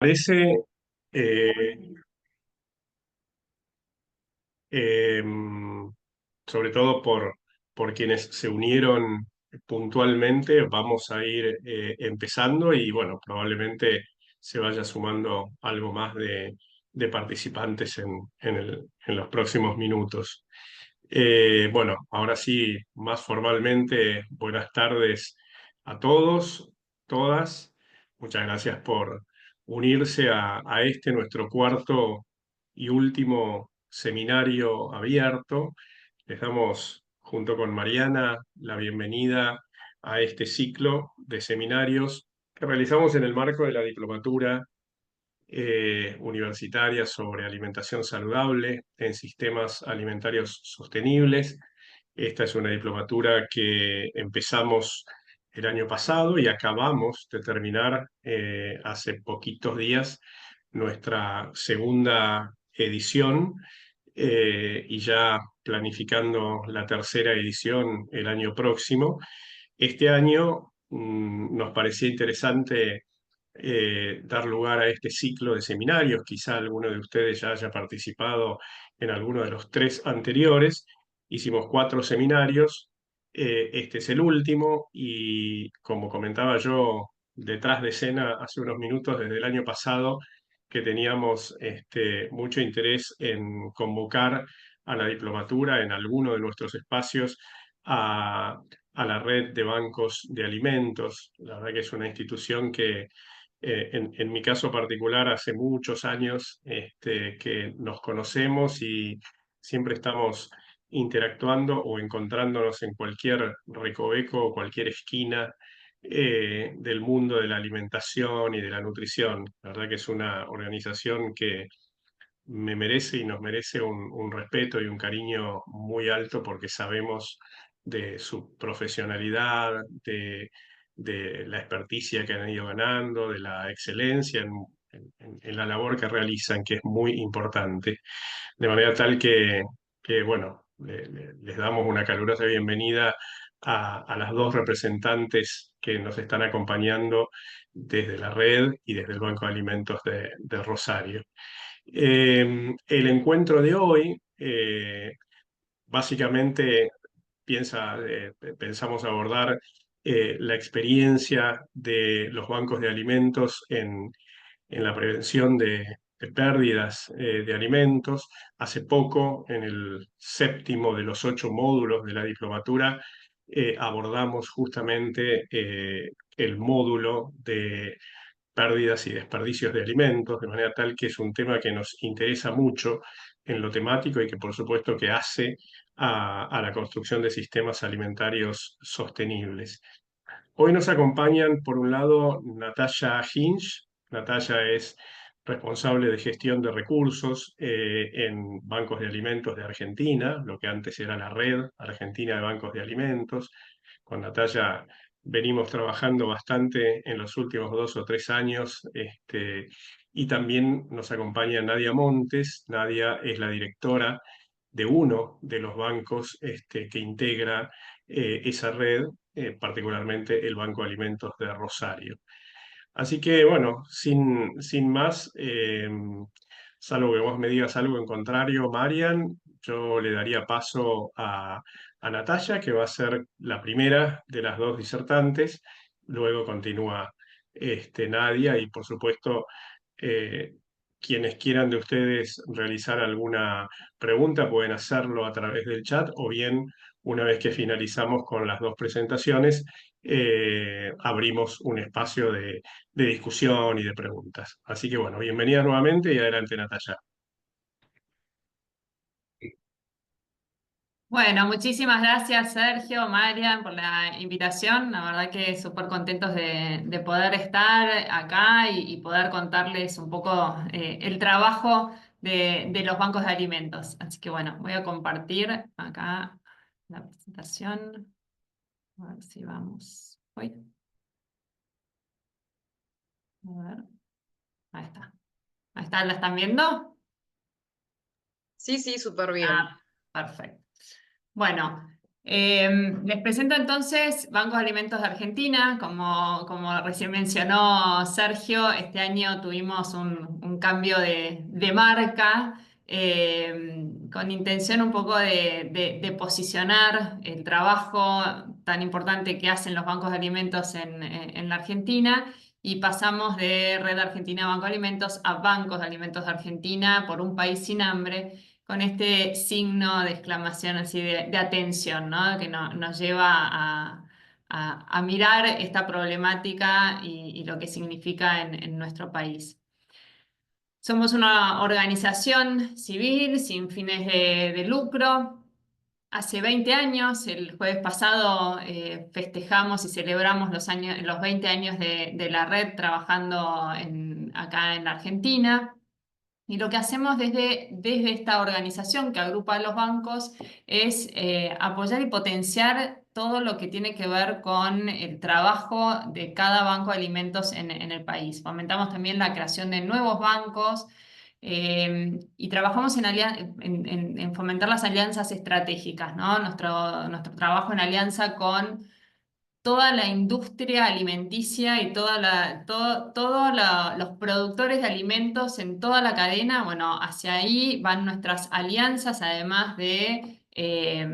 Parece, eh, em, sobre todo por quienes se unieron puntualmente, vamos a ir empezando y bueno, probablemente se vaya sumando algo más de participantes en los próximos minutos. Bueno, ahora sí, más formalmente, buenas tardes a todos, todas. Muchas gracias por unirse a este nuestro cuarto y último seminario abierto. Les damos, junto con Mariana, la bienvenida a este ciclo de seminarios que realizamos en el marco de la diplomatura universitaria sobre alimentación saludable en sistemas alimentarios sostenibles. Esta es una diplomatura que empezamos el año pasado y acabamos de terminar hace poquitos días nuestra segunda edición y ya planificando la tercera edición el año próximo. Este año nos parecía interesante dar lugar a este ciclo de seminarios. Quizá alguno de ustedes ya haya participado en alguno de los tres anteriores. Hicimos cuatro seminarios. Este es el último y como comentaba yo detrás de escena hace unos minutos, desde el año pasado, que teníamos mucho interés en convocar a la diplomatura en alguno de nuestros espacios a la red de bancos de alimentos. La verdad que es una institución que en mi caso particular, hace muchos años que nos conocemos y siempre estamos interactuando o encontrándonos en cualquier recoveco o cualquier esquina del mundo de la alimentación y de la nutrición. La verdad que es una organización que me merece y nos merece un respeto y un cariño muy alto porque sabemos de su profesionalidad, de la experticia que han ido ganando, de la excelencia en la labor que realizan, que es muy importante. De manera tal que bueno, les damos una calurosa bienvenida a las dos representantes que nos están acompañando desde la red y desde el Banco de Alimentos de Rosario. El encuentro de hoy, básicamente pensamos abordar la experiencia de los bancos de alimentos en la prevención de pérdidas de alimentos. Hace poco, en el séptimo de los 8 módulos de la diplomatura, abordamos justamente el módulo de pérdidas y desperdicios de alimentos, de manera tal que es un tema que nos interesa mucho en lo temático y que por supuesto que hace a la construcción de sistemas alimentarios sostenibles. Hoy nos acompañan, por un lado, Natalia Hinch. Natalia es responsable de gestión de recursos en bancos de alimentos de Argentina, lo que antes era la Red Argentina de Bancos de Alimentos. Con Natalia venimos trabajando bastante en los últimos 2 o 3 años, y también nos acompaña Nadia Montes. Nadia es la directora de uno de los bancos que integra esa red, particularmente el Banco de Alimentos de Rosario. Así que, bueno, sin más, salvo que vos me digas algo en contrario, Marian, yo le daría paso a Natalia, que va a ser la primera de las dos disertantes. Luego continúa Nadia y, por supuesto, eh, quienes quieran de ustedes realizar alguna pregunta pueden hacerlo a través del chat o bien, una vez que finalizamos con las dos presentaciones, abrimos un espacio de discusión y de preguntas. Así que bueno, bienvenida nuevamente y adelante, Natalia. Bueno, muchísimas gracias Sergio, Marian, por la invitación. La verdad que súper contentos de poder estar acá y poder contarles un poco el trabajo de los bancos de alimentos. Así que bueno, voy a compartir acá la presentación. A ver si vamos. Uy, a ver. Ahí está. Ahí está, ¿la están viendo? Sí, sí, súper bien. Ah, perfecto. Bueno. Les presento entonces Bancos de Alimentos de Argentina. Como recién mencionó Sergio, este año tuvimos un cambio de marca con intención un poco de posicionar el trabajo tan importante que hacen los bancos de alimentos en la Argentina. Y pasamos de Red Argentina Banco de Alimentos a Bancos de Alimentos de Argentina por un país sin hambre, con este signo de exclamación así de atención, ¿no? Que nos lleva a mirar esta problemática y lo que significa en nuestro país. Somos una organización civil sin fines de lucro. Hace 20 años, el jueves pasado, festejamos y celebramos los 20 años de la red trabajando acá en la Argentina. Y lo que hacemos desde esta organización que agrupa a los bancos es apoyar y potenciar todo lo que tiene que ver con el trabajo de cada banco de alimentos en el país. Fomentamos también la creación de nuevos bancos y trabajamos en fomentar las alianzas estratégicas, ¿no? Nuestro trabajo en alianza con toda la industria alimenticia y los productores de alimentos en toda la cadena. Bueno, hacia ahí van nuestras alianzas, además de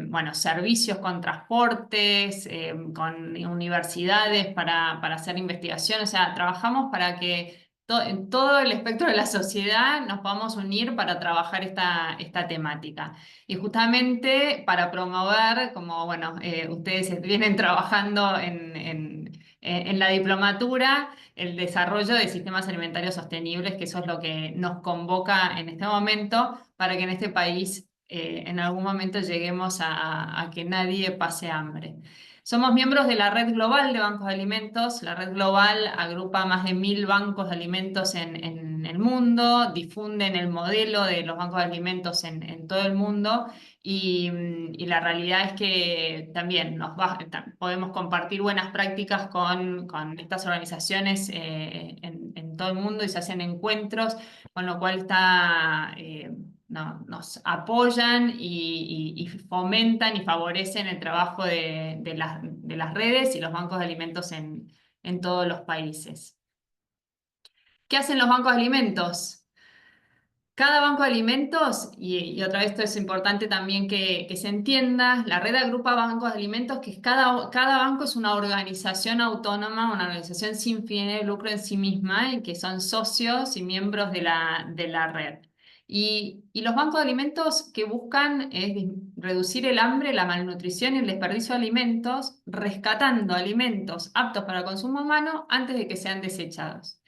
bueno, servicios con transportes, con universidades para hacer investigación. O sea, trabajamos para que en todo el espectro de la sociedad nos podamos unir para trabajar esta temática. Y justamente para promover, como bueno, ustedes vienen trabajando en la diplomatura, el desarrollo de sistemas alimentarios sostenibles, que eso es lo que nos convoca en este momento, para que en este país en algún momento lleguemos a que nadie pase hambre. Somos miembros de la Red Global de Bancos de Alimentos. La Red Global agrupa más de 1000 bancos de alimentos en el mundo, difunden el modelo de los bancos de alimentos en todo el mundo y la realidad es que también podemos compartir buenas prácticas con estas organizaciones en todo el mundo y se hacen encuentros, con lo cual nos apoyan y fomentan y favorecen el trabajo de las redes y los bancos de alimentos en todos los países. ¿Qué hacen los bancos de alimentos? Cada banco de alimentos, y otra vez esto es importante también que se entienda, la red agrupa bancos de alimentos, que cada banco es una organización autónoma, una organización sin fines de lucro en sí misma, y que son socios y miembros de la red. Y los bancos de alimentos que buscan es reducir el hambre, la malnutrición y el desperdicio de alimentos, rescatando alimentos aptos para el consumo humano antes de que sean desechados.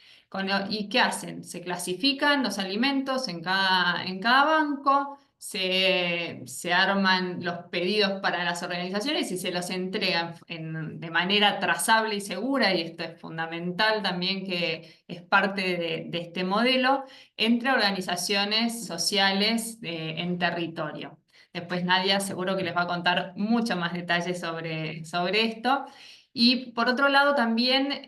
¿Y qué hacen? Se clasifican los alimentos en cada banco, se arman los pedidos para las organizaciones y se los entregan de manera trazable y segura, y esto es fundamental también, que es parte de este modelo, entre organizaciones sociales en territorio. Después Nadia seguro que les va a contar mucho más detalles sobre esto. Y por otro lado también,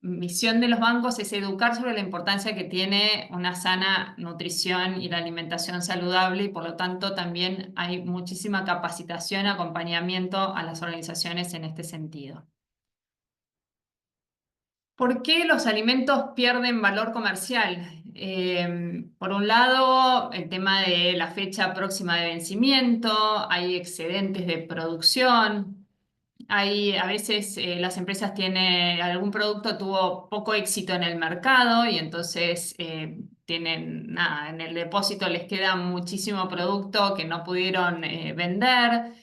misión de los bancos es educar sobre la importancia que tiene una sana nutrición y la alimentación saludable, y por lo tanto también hay muchísima capacitación, acompañamiento a las organizaciones en este sentido. ¿Por qué los alimentos pierden valor comercial? Por un lado, el tema de la fecha próxima de vencimiento, hay excedentes de producción. A veces las empresas algún producto tuvo poco éxito en el mercado y entonces tienen nada, en el depósito les queda muchísimo producto que no pudieron vender.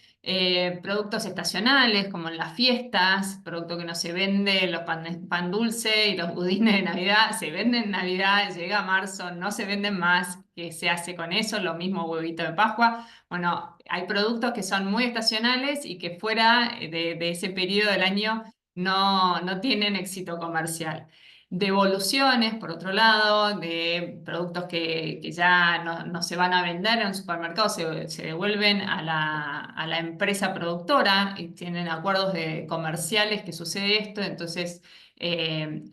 Productos estacionales como en las fiestas, producto que no se vende, los pan dulce y los budines de Navidad se venden en Navidad, llega marzo, no se venden más. ¿Qué se hace con eso? Lo mismo huevito de Pascua. Bueno, hay productos que son muy estacionales y que fuera de ese periodo del año no tienen éxito comercial. Devoluciones, por otro lado, de productos que ya no se van a vender en un supermercado, se devuelven a la empresa productora y tienen acuerdos comerciales que sucede esto. Entonces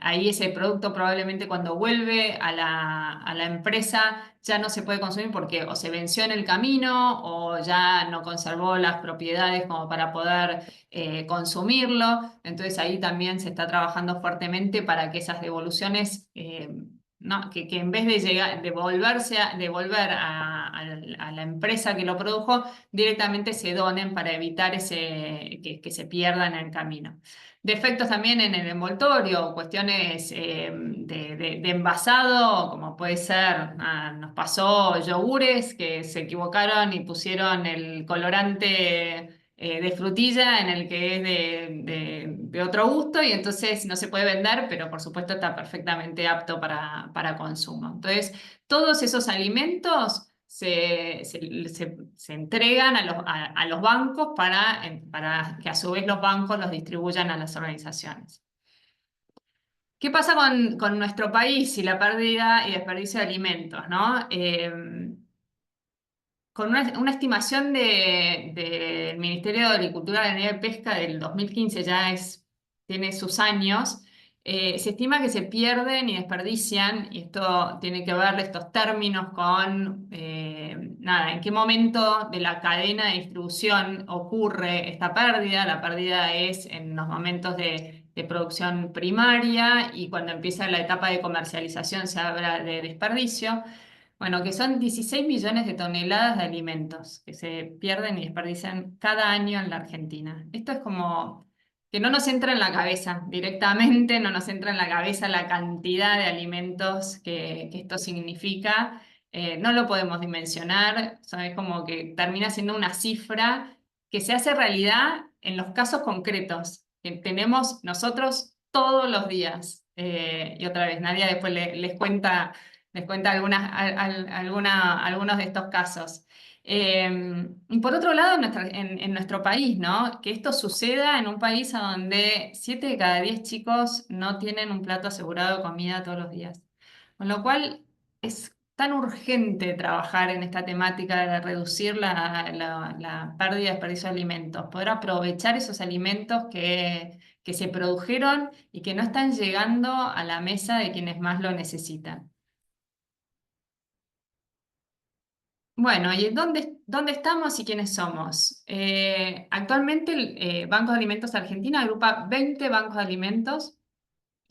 ahí ese producto probablemente cuando vuelve a la empresa ya no se puede consumir porque o se venció en el camino o ya no conservó las propiedades como para poder consumirlo. Entonces ahí también se está trabajando fuertemente para que esas devoluciones, no, que en vez de llegar, de volver a la empresa que lo produjo, directamente se donen para evitar que se pierdan en el camino. Defectos también en el envoltorio, cuestiones de envasado, como puede ser, nos pasó yogures que se equivocaron y pusieron el colorante de frutilla en el que es de otro gusto y entonces no se puede vender, pero por supuesto está perfectamente apto para consumo. Entonces, todos esos alimentos se entregan a los bancos para que a su vez los bancos los distribuyan a las organizaciones. ¿Qué pasa con nuestro país y la pérdida y desperdicio de alimentos, ¿no? Con una estimación del Ministerio de Agricultura, Ganadería y Pesca del 2015, tiene sus años, se estima que se pierden y desperdician, y esto tiene que ver estos términos con, nada, en qué momento de la cadena de distribución ocurre esta pérdida. La pérdida es en los momentos de producción primaria y cuando empieza la etapa de comercialización se habla de desperdicio. Bueno, que son 16 millones de toneladas de alimentos que se pierden y desperdician cada año en la Argentina. Esto es como que no nos entra en la cabeza directamente, no nos entra en la cabeza la cantidad de alimentos que esto significa. No lo podemos dimensionar, es como que termina siendo una cifra que se hace realidad en los casos concretos que tenemos nosotros todos los días. Y otra vez, Nadia después les cuenta algunos de estos casos. Y por otro lado, en nuestro país, ¿no? Que esto suceda en un país a donde 7 de cada 10 chicos no tienen un plato asegurado de comida todos los días. Con lo cual es tan urgente trabajar en esta temática de reducir la pérdida y desperdicio de alimentos, poder aprovechar esos alimentos que se produjeron y que no están llegando a la mesa de quienes más lo necesitan. Bueno, ¿y dónde estamos y quiénes somos? Actualmente el Banco de Alimentos Argentina agrupa 20 bancos de alimentos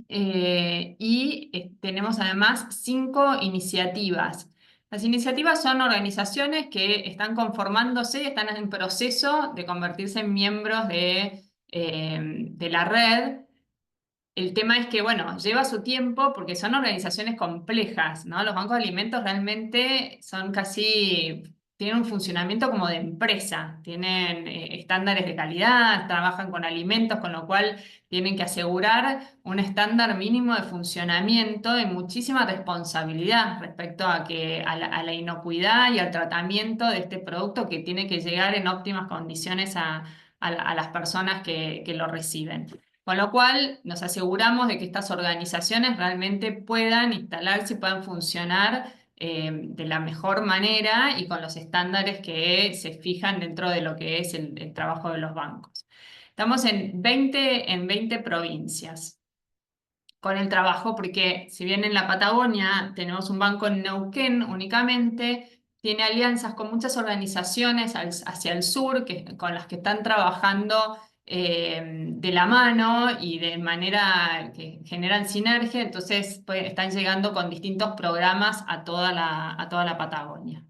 y tenemos además 5 iniciativas. Las iniciativas son organizaciones que están conformándose y están en proceso de convertirse en miembros de la red. El tema es que, bueno, lleva su tiempo porque son organizaciones complejas, ¿no? Los bancos de alimentos realmente son tienen un funcionamiento como de empresa, tienen estándares de calidad, trabajan con alimentos, con lo cual tienen que asegurar un estándar mínimo de funcionamiento y muchísima responsabilidad respecto a la inocuidad y al tratamiento de este producto que tiene que llegar en óptimas condiciones a las personas que lo reciben. Con lo cual nos aseguramos de que estas organizaciones realmente puedan instalarse y puedan funcionar de la mejor manera y con los estándares que se fijan dentro de lo que es el trabajo de los bancos. Estamos en 20 provincias con el trabajo, porque si bien en la Patagonia tenemos un banco en Neuquén únicamente, tiene alianzas con muchas organizaciones hacia el sur con las que están trabajando de la mano y de manera que generan sinergia, entonces pues, están llegando con distintos programas a toda la Patagonia.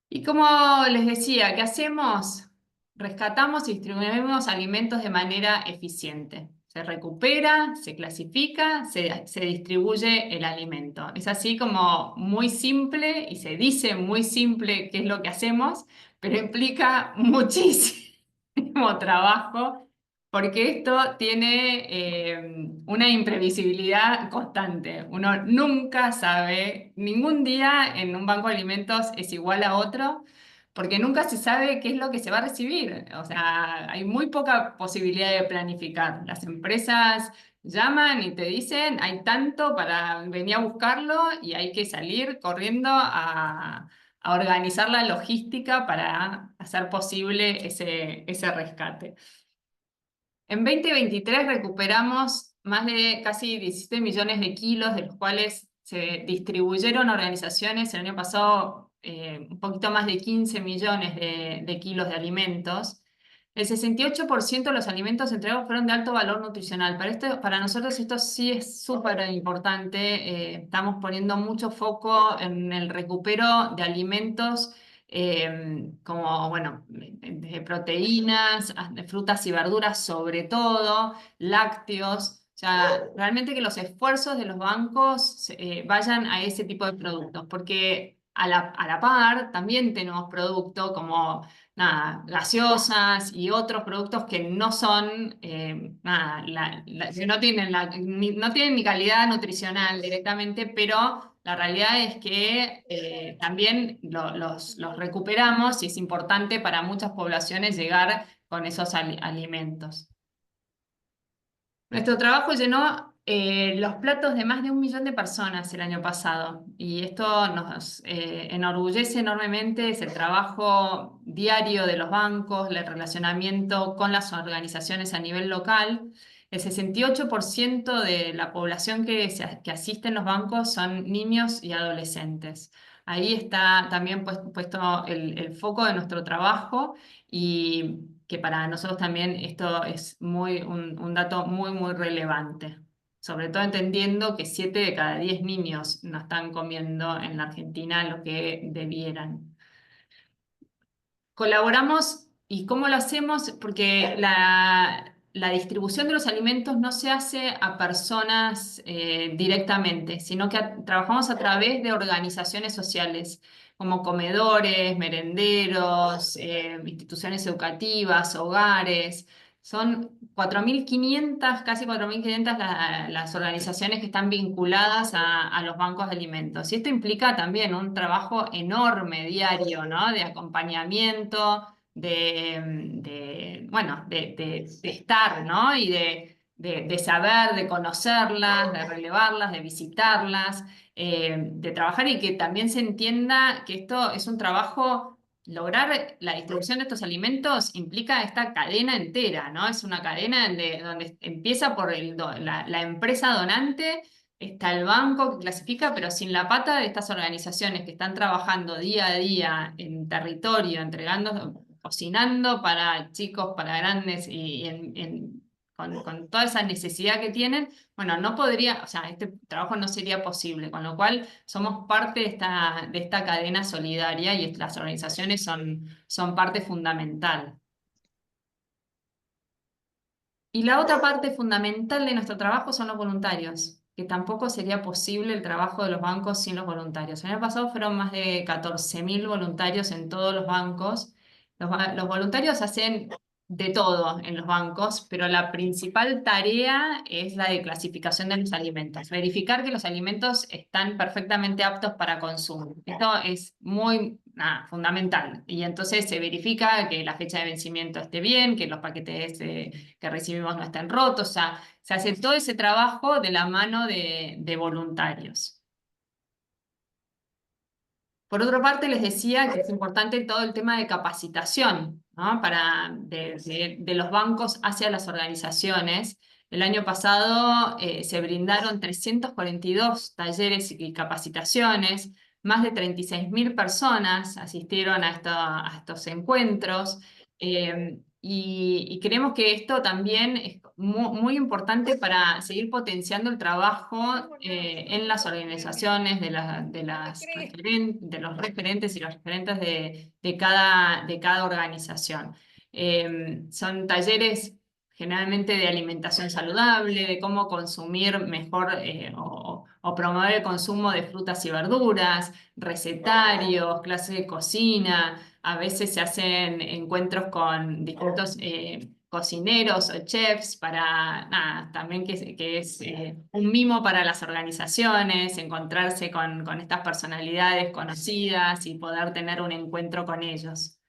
Y como les decía, ¿qué hacemos? Rescatamos y distribuimos alimentos de manera eficiente. Se recupera, se clasifica, se distribuye el alimento. Es así como muy simple y se dice muy simple qué es lo que hacemos, pero implica muchísimo trabajo porque esto tiene una imprevisibilidad constante. Uno nunca sabe, ningún día en un banco de alimentos es igual a otro, porque nunca se sabe qué es lo que se va a recibir. O sea, hay muy poca posibilidad de planificar. Las empresas llaman y te dicen, hay tanto para venir a buscarlo y hay que salir corriendo a organizar la logística para hacer posible ese rescate. En 2023 recuperamos más de casi 17 millones de kilos, de los cuales se distribuyeron a organizaciones el año pasado un poquito más de 15 millones de kilos de alimentos. El 68% de los alimentos entregados fueron de alto valor nutricional. Para nosotros esto sí es súper importante. Estamos poniendo mucho foco en el recupero de alimentos como, bueno, de proteínas, de frutas y verduras sobre todo, lácteos. O sea, realmente que los esfuerzos de los bancos vayan a ese tipo de productos, porque a la par también tenemos productos como nada, gaseosas y otros productos que no son, nada, que no tienen, no tienen ni calidad nutricional directamente, pero la realidad es que también los recuperamos y es importante para muchas poblaciones llegar con esos alimentos. Nuestro trabajo llenó los platos de más de 1 millón de personas el año pasado y esto nos enorgullece enormemente. Es el trabajo diario de los bancos, el relacionamiento con las organizaciones a nivel local. El 68% de la población que asiste en los bancos son niños y adolescentes. Ahí está también puesto el foco de nuestro trabajo y que para nosotros también esto es un dato muy relevante, sobre todo entendiendo que 7 de cada 10 niños no están comiendo en la Argentina lo que debieran. Colaboramos y cómo lo hacemos, porque la distribución de los alimentos no se hace a personas directamente, sino que trabajamos a través de organizaciones sociales como comedores, merenderos, instituciones educativas, hogares. Son 4.500, casi 4.500 las organizaciones que están vinculadas a los bancos de alimentos. Y esto implica también un trabajo enorme diario, ¿no? De acompañamiento, bueno, de estar, ¿no? Y de saber, de conocerlas, de relevarlas, de visitarlas, de trabajar y que también se entienda que esto es un trabajo. Lograr la distribución de estos alimentos implica esta cadena entera, ¿no? Es una cadena donde empieza por la empresa donante, está el banco que clasifica, pero sin la pata de estas organizaciones que están trabajando día a día en territorio, entregando, cocinando para chicos, para grandes y con toda esa necesidad que tienen, bueno, no podría, o sea, este trabajo no sería posible, con lo cual somos parte de esta cadena solidaria y las organizaciones son parte fundamental. Y la otra parte fundamental de nuestro trabajo son los voluntarios, que tampoco sería posible el trabajo de los bancos sin los voluntarios. El año pasado fueron más de 14.000 voluntarios en todos los bancos. Los voluntarios hacen de todo en los bancos, pero la principal tarea es la de clasificación de los alimentos, verificar que los alimentos están perfectamente aptos para consumo. Esto es muy fundamental. Y entonces se verifica que la fecha de vencimiento esté bien, que los paquetes que recibimos no estén rotos. O sea, se hace todo ese trabajo de la mano de voluntarios. Por otra parte, les decía que es importante todo el tema de capacitación, ¿no? De los bancos hacia las organizaciones. El año pasado se brindaron 342 talleres y capacitaciones, más de 36.000 personas asistieron a estos encuentros. Y creemos que esto también es muy importante para seguir potenciando el trabajo en las organizaciones, de los referentes y los referentes de cada organización. Son talleres generalmente de alimentación saludable, de cómo consumir mejor o promover el consumo de frutas y verduras, recetarios, clases de cocina. A veces se hacen encuentros con distintos cocineros o chefs para, nada, también que es un mimo para las organizaciones, encontrarse con estas personalidades conocidas y poder tener un encuentro con ellos.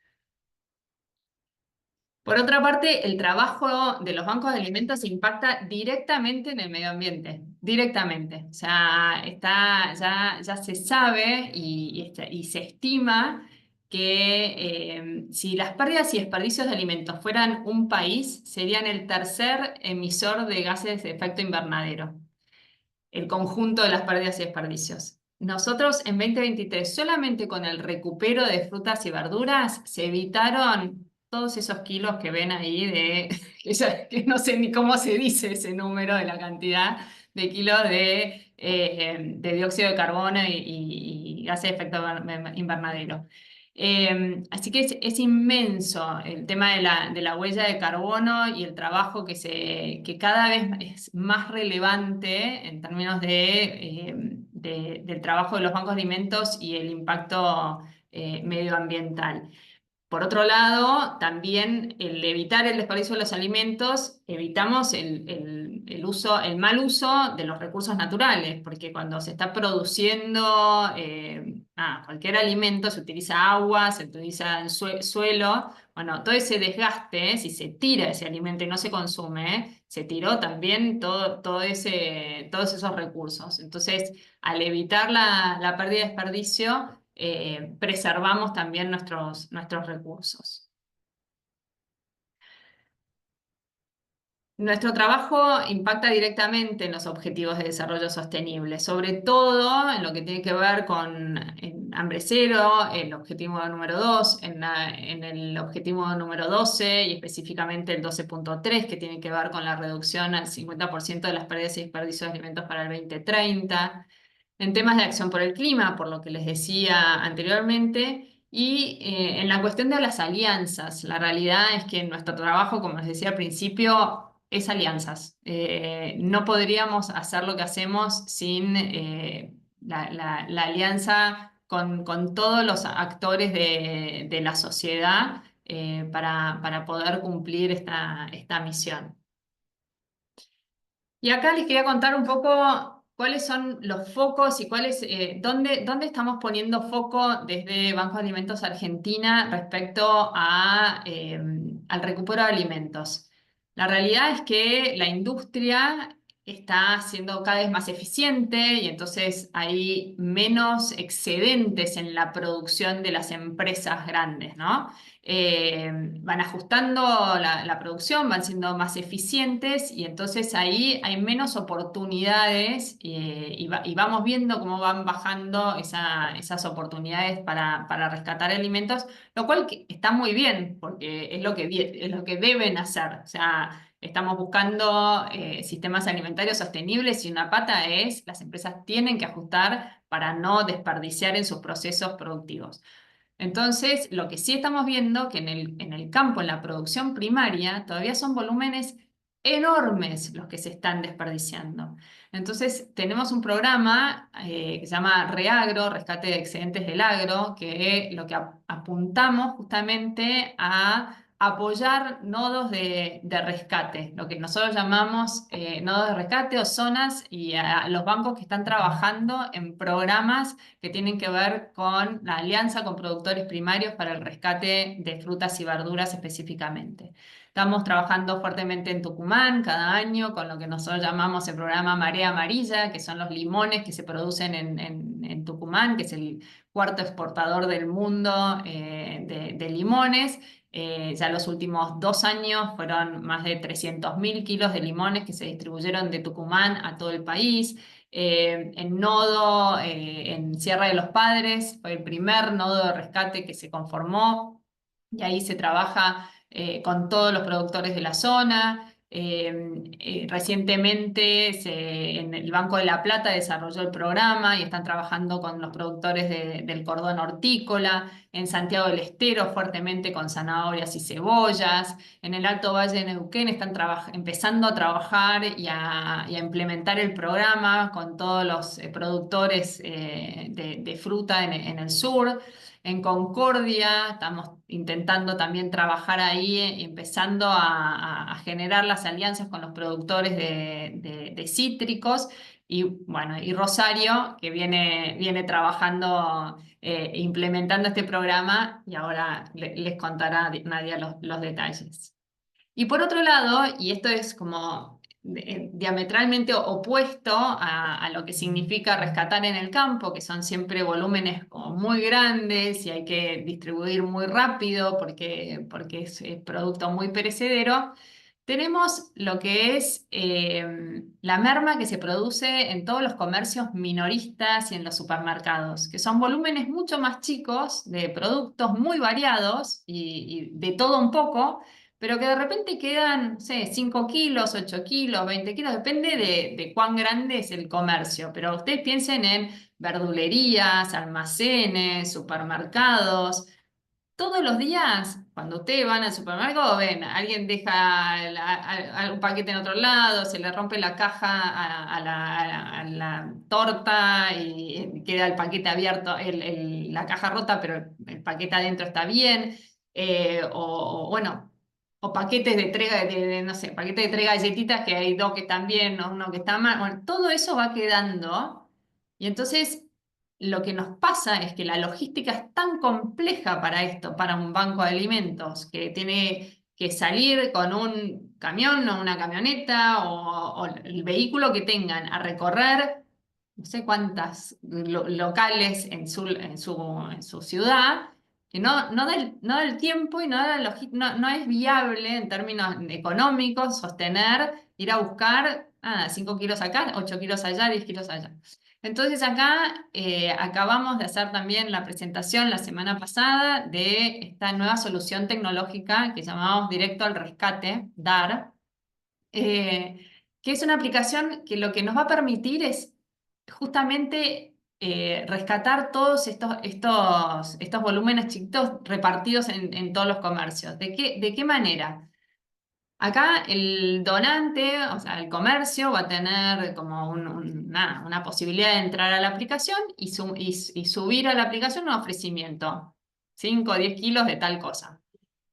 Por otra parte, el trabajo de los bancos de alimentos impacta directamente en el medio ambiente, directamente. O sea, ya se sabe y se estima que si las pérdidas y desperdicios de alimentos fueran un país, serían el tercer emisor de gases de efecto invernadero, el conjunto de las pérdidas y desperdicios. Nosotros en 2023, solamente con el recupero de frutas y verduras, se evitaron todos esos kilos que ven ahí que no sé ni cómo se dice ese número de la cantidad de kilos de dióxido de carbono y gases de efecto invernadero. Así que es inmenso el tema de la huella de carbono y el trabajo que cada vez es más relevante en términos del trabajo de los bancos de alimentos y el impacto medioambiental. Por otro lado, también el evitar el desperdicio de los alimentos, evitamos el mal uso de los recursos naturales, porque cuando se está produciendo cualquier alimento, se utiliza agua, se utiliza el suelo, bueno, todo ese desgaste, si se tira ese alimento y no se consume, se tiró también todos esos recursos. Entonces, al evitar la pérdida de desperdicio, preservamos también nuestros recursos. Nuestro trabajo impacta directamente en los objetivos de desarrollo sostenible, sobre todo en lo que tiene que ver con hambre cero, el objetivo número 2, en el objetivo número 12 y específicamente el 12.3, que tiene que ver con la reducción al 50% de las pérdidas y desperdicios de alimentos para el 2030. En temas de acción por el clima, por lo que les decía anteriormente, y en la cuestión de las alianzas. La realidad es que nuestro trabajo, como les decía al principio, es alianzas. No podríamos hacer lo que hacemos sin la alianza con todos los actores de la sociedad para poder cumplir esta misión. Y acá les quería contar un poco cuáles son los focos y dónde estamos poniendo foco desde Banco de Alimentos Argentina respecto al recupero de alimentos. La realidad es que la industria está siendo cada vez más eficiente y entonces hay menos excedentes en la producción de las empresas grandes, ¿no? Van ajustando la producción, van siendo más eficientes y entonces ahí hay menos oportunidades y vamos viendo cómo van bajando esas oportunidades para rescatar alimentos, lo cual está muy bien porque es lo que deben hacer. O sea, estamos buscando sistemas alimentarios sostenibles y una pata es las empresas tienen que ajustar para no desperdiciar en sus procesos productivos. Entonces, lo que sí estamos viendo que en el campo, en la producción primaria, todavía son volúmenes enormes los que se están desperdiciando. Entonces, tenemos un programa que se llama Reagro, Rescate de Excedentes del Agro, que lo que apuntamos justamente a apoyar nodos de rescate, lo que nosotros llamamos nodos de rescate o zonas y a los bancos que están trabajando en programas que tienen que ver con la alianza con productores primarios para el rescate de frutas y verduras específicamente. Estamos trabajando fuertemente en Tucumán cada año con lo que nosotros llamamos el programa Marea Amarilla, que son los limones que se producen en Tucumán, que es el cuarto exportador del mundo de limones. Ya los últimos 2 años fueron más de 300.000 kilos de limones que se distribuyeron de Tucumán a todo el país. En Sierra de los Padres, fue el primer nodo de rescate que se conformó y ahí se trabaja con todos los productores de la zona. Recientemente en el Banco de la Plata desarrolló el programa y están trabajando con los productores del cordón hortícola. En Santiago del Estero fuertemente con zanahorias y cebollas. En el Alto Valle de Neuquén están empezando a trabajar y a implementar el programa con todos los productores de fruta en el sur. En Concordia estamos intentando también trabajar ahí, empezando a generar las alianzas con los productores de cítricos. Y bueno, y Rosario, que viene trabajando, implementando este programa, y ahora les contará Nadia los detalles. Y por otro lado, y esto es como diametralmente opuesto a lo que significa rescatar en el campo, que son siempre volúmenes como muy grandes y hay que distribuir muy rápido porque es producto muy perecedero. Tenemos lo que es la merma que se produce en todos los comercios minoristas y en los supermercados, que son volúmenes mucho más chicos de productos muy variados y de todo un poco, pero que de repente quedan, no sé, 5 kilos, 8 kilos, 20 kilos, depende de cuán grande es el comercio. Pero ustedes piensen en verdulerías, almacenes, supermercados. Todos los días, cuando ustedes van al supermercado, ven, alguien deja un paquete en otro lado, se le rompe la caja a la torta y queda el paquete abierto, la caja rota, pero el paquete adentro está bien. Bueno, o paquetes de entrega, no sé, paquetes de entrega de galletitas que hay dos que están bien, o uno que está mal. Bueno, todo eso va quedando. Y entonces lo que nos pasa es que la logística es tan compleja para esto, para un banco de alimentos, que tiene que salir con un camión o una camioneta o el vehículo que tengan a recorrer no sé cuántas locales en su ciudad, que no da el tiempo y no es viable en términos económicos sostener ir a buscar 5 kilos acá, 8 kilos allá, 10 kilos allá. Entonces acá acabamos de hacer también la presentación la semana pasada de esta nueva solución tecnológica que llamamos Directo al Rescate, DAR, que es una aplicación que lo que nos va a permitir es justamente rescatar todos estos volúmenes chiquitos repartidos en todos los comercios. ¿De qué manera? Acá el donante, o sea, el comercio va a tener como una posibilidad de entrar a la aplicación y subir a la aplicación un ofrecimiento, 5 o 10 kilos de tal cosa.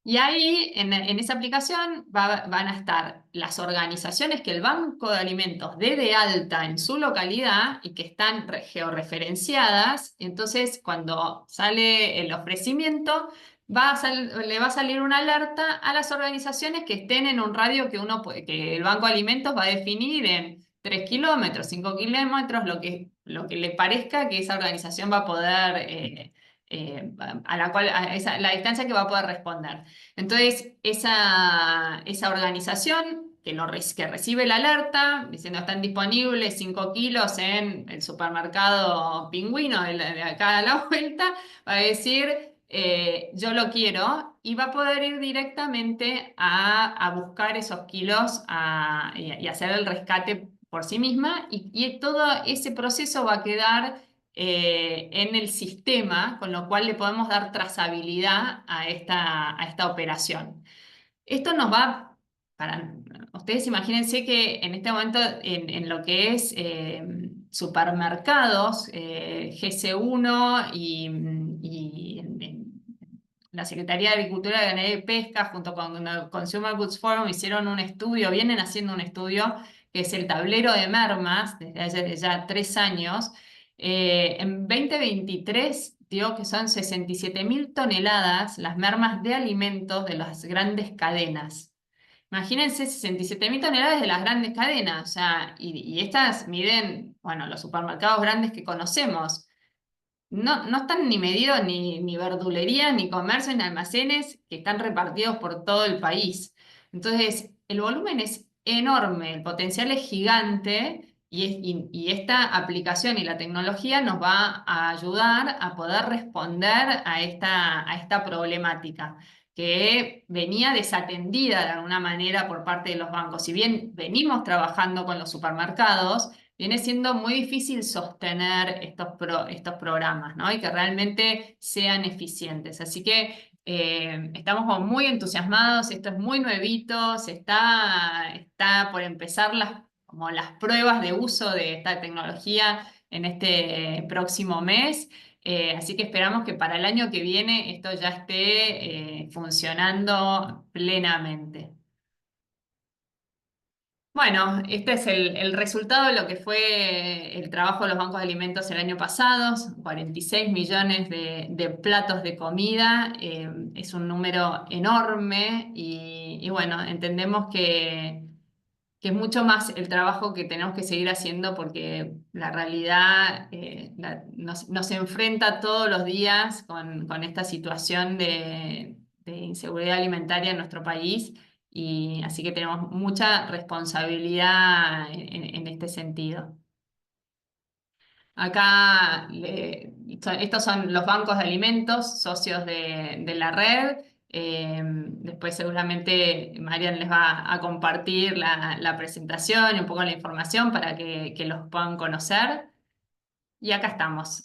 Y ahí, en esa aplicación, van a estar las organizaciones que el Banco de Alimentos dé de alta en su localidad y que están georreferenciadas. Entonces, cuando sale el ofrecimiento, le va a salir una alerta a las organizaciones que estén en un radio que el Banco de Alimentos va a definir en 3 kilómetros, 5 kilómetros, lo que le parezca que esa organización va a poder, la distancia que va a poder responder. Entonces, esa organización que recibe la alerta diciendo están disponibles 5 kilos en el supermercado Pingüino de acá a la vuelta, va a decir, yo lo quiero, y va a poder ir directamente a buscar esos kilos y hacer el rescate por sí misma, y todo ese proceso va a quedar en el sistema, con lo cual le podemos dar trazabilidad a esta operación. Esto nos va, ustedes imagínense que en este momento en lo que es supermercados, GC1 y la Secretaría de Agricultura, Ganadería y Pesca junto con el Consumer Goods Forum hicieron un estudio, vienen haciendo un estudio que es el tablero de mermas desde hace ya 3 años. En 2023 dio que son 67.000 toneladas las mermas de alimentos de las grandes cadenas. Imagínense 67.000 toneladas de las grandes cadenas, o sea, y estas miden, bueno, los supermercados grandes que conocemos. No están ni medidos ni verdulería, ni comercio, ni almacenes que están repartidos por todo el país. Entonces, el volumen es enorme, el potencial es gigante y esta aplicación y la tecnología nos va a ayudar a poder responder a esta problemática que venía desatendida de alguna manera por parte de los bancos. Si bien venimos trabajando con los supermercados, viene siendo muy difícil sostener estos programas, ¿no? Y que realmente sean eficientes. Así que estamos como muy entusiasmados, esto es muy nuevito, está por empezar como las pruebas de uso de esta tecnología en este próximo mes. Así que esperamos que para el año que viene esto ya esté funcionando plenamente. Bueno, este es el resultado de lo que fue el trabajo de los bancos de alimentos el año pasado, 46 millones de platos de comida, es un número enorme y bueno, entendemos que que es mucho más el trabajo que tenemos que seguir haciendo porque la realidad nos enfrenta todos los días con esta situación de inseguridad alimentaria en nuestro país y así que tenemos mucha responsabilidad en este sentido. Acá estos son los bancos de alimentos, socios de la red. Después seguramente Marian les va a compartir la presentación y un poco la información para que los puedan conocer. Y acá estamos.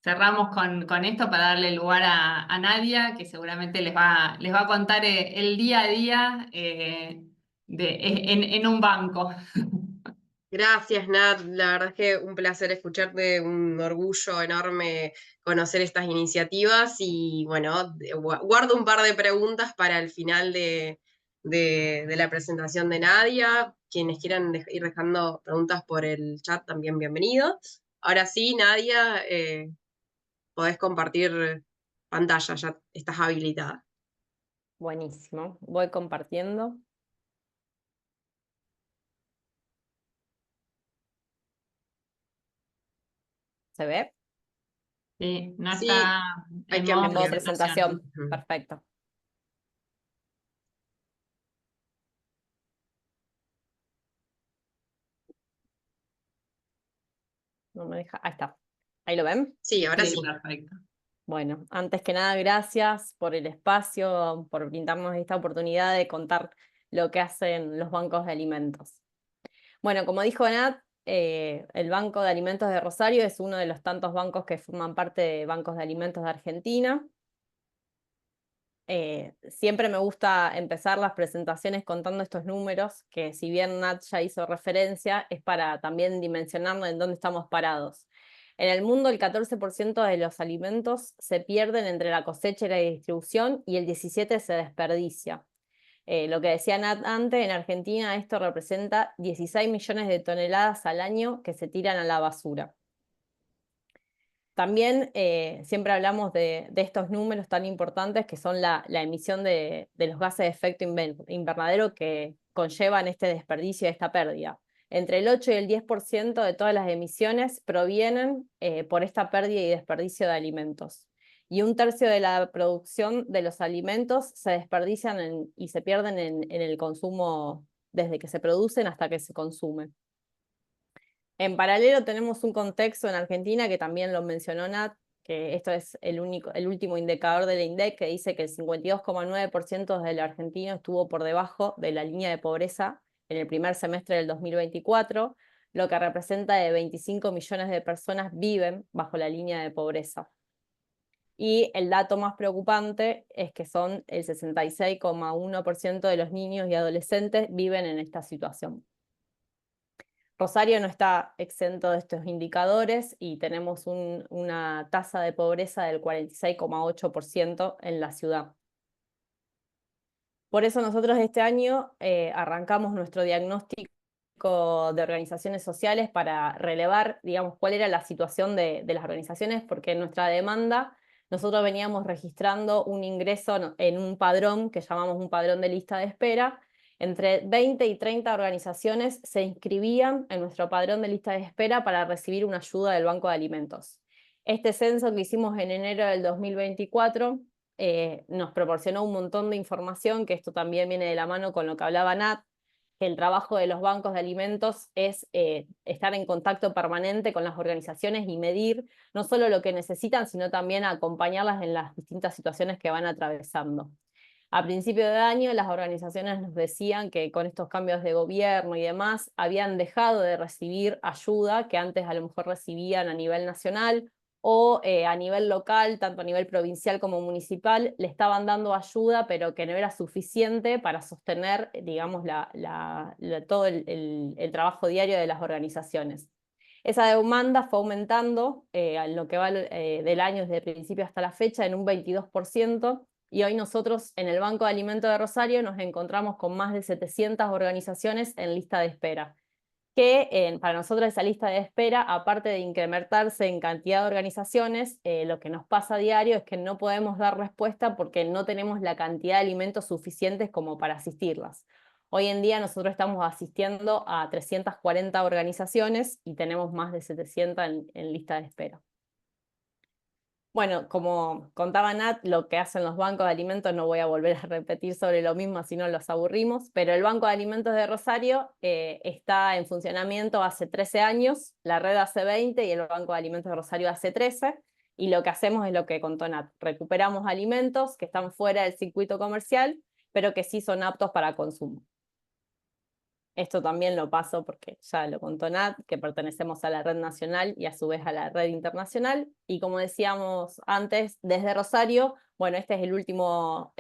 Cerramos con esto para darle lugar a Nadia, que seguramente les va a contar el día a día en un banco. Gracias, Nat. La verdad es que un placer escucharte, un orgullo enorme conocer estas iniciativas y bueno, guardo un par de preguntas para el final de la presentación de Nadia. Quienes quieran ir dejando preguntas por el chat, también bienvenidos. Ahora sí, Nadia, podés compartir pantalla, ya estás habilitada. Buenísimo. Voy compartiendo. ¿Se ve? Sí, no Sí, está hay en que modo En modo ampliar. presentación. Ujú. Perfecto. No me deja. Ahí está. ¿Ahí lo ven? Sí, ahora Sí, sí. perfecto. Bueno, antes que nada, gracias por el espacio, por brindarnos esta oportunidad de contar lo que hacen los bancos de alimentos. Bueno, como dijo Nat, el Banco de Alimentos de Rosario es uno de los tantos bancos que forman parte de bancos de alimentos de Argentina. Siempre me gusta empezar las presentaciones contando estos números, que si bien Nat ya hizo referencia, es para también dimensionarnos en dónde estamos parados. En el mundo, el 14% de los alimentos se pierden entre la cosecha y la distribución y el 17% se desperdicia. Lo que decía Nat antes, en Argentina esto representa 16 millones de toneladas al año que se tiran a la basura. También siempre hablamos de estos números tan importantes que son la emisión de los gases de efecto invernadero que conllevan este desperdicio y esta pérdida. Entre el 8 y el 10% de todas las emisiones provienen por esta pérdida y desperdicio de alimentos. Y un tercio de la producción de los alimentos se desperdician y se pierden en el consumo desde que se producen hasta que se consumen. En paralelo tenemos un contexto en Argentina que también lo mencionó Nat, que esto es el último indicador del INDEC que dice que el 52,9% del argentino estuvo por debajo de la línea de pobreza en el primer semestre del 2024, lo que representa de 25 millones de personas viven bajo la línea de pobreza. Y el dato más preocupante es que son el 66,1% de los niños y adolescentes viven en esta situación. Rosario no está exento de estos indicadores y tenemos una tasa de pobreza del 46,8% en la ciudad. Por eso nosotros este año arrancamos nuestro diagnóstico de organizaciones sociales para relevar, digamos, cuál era la situación de las organizaciones, porque en nuestra demanda nosotros veníamos registrando un ingreso en un padrón que llamamos un padrón de lista de espera. Entre 20 y 30 organizaciones se inscribían en nuestro padrón de lista de espera para recibir una ayuda del Banco de Alimentos. Este censo que hicimos en enero del 2024 nos proporcionó un montón de información, que esto también viene de la mano con lo que hablaba Nat, que el trabajo de los bancos de alimentos es estar en contacto permanente con las organizaciones y medir no solo lo que necesitan, sino también acompañarlas en las distintas situaciones que van atravesando. A principio de año, las organizaciones nos decían que con estos cambios de gobierno y demás, habían dejado de recibir ayuda que antes a lo mejor recibían a nivel nacional o a nivel local, tanto a nivel provincial como municipal, le estaban dando ayuda, pero que no era suficiente para sostener, digamos, todo el trabajo diario de las organizaciones. Esa demanda fue aumentando en lo que va del año desde el principio hasta la fecha en un 22%, y hoy nosotros en el Banco de Alimentos de Rosario nos encontramos con más de 700 organizaciones en lista de espera, que para nosotros esa lista de espera, aparte de incrementarse en cantidad de organizaciones, lo que nos pasa a diario es que no podemos dar respuesta porque no tenemos la cantidad de alimentos suficientes como para asistirlas. Hoy en día nosotros estamos asistiendo a 340 organizaciones y tenemos más de 700 en lista de espera. Bueno, como contaba Nat, lo que hacen los bancos de alimentos, no voy a volver a repetir sobre lo mismo, si no los aburrimos, pero el Banco de Alimentos de Rosario está en funcionamiento hace 13 años, la red hace 20 y el Banco de Alimentos de Rosario hace 13, y lo que hacemos es lo que contó Nat, recuperamos alimentos que están fuera del circuito comercial, pero que sí son aptos para consumo. Esto también lo paso porque ya lo contó Nat, que pertenecemos a la red nacional y a su vez a la red internacional. Y como decíamos antes, desde Rosario, bueno, este es el último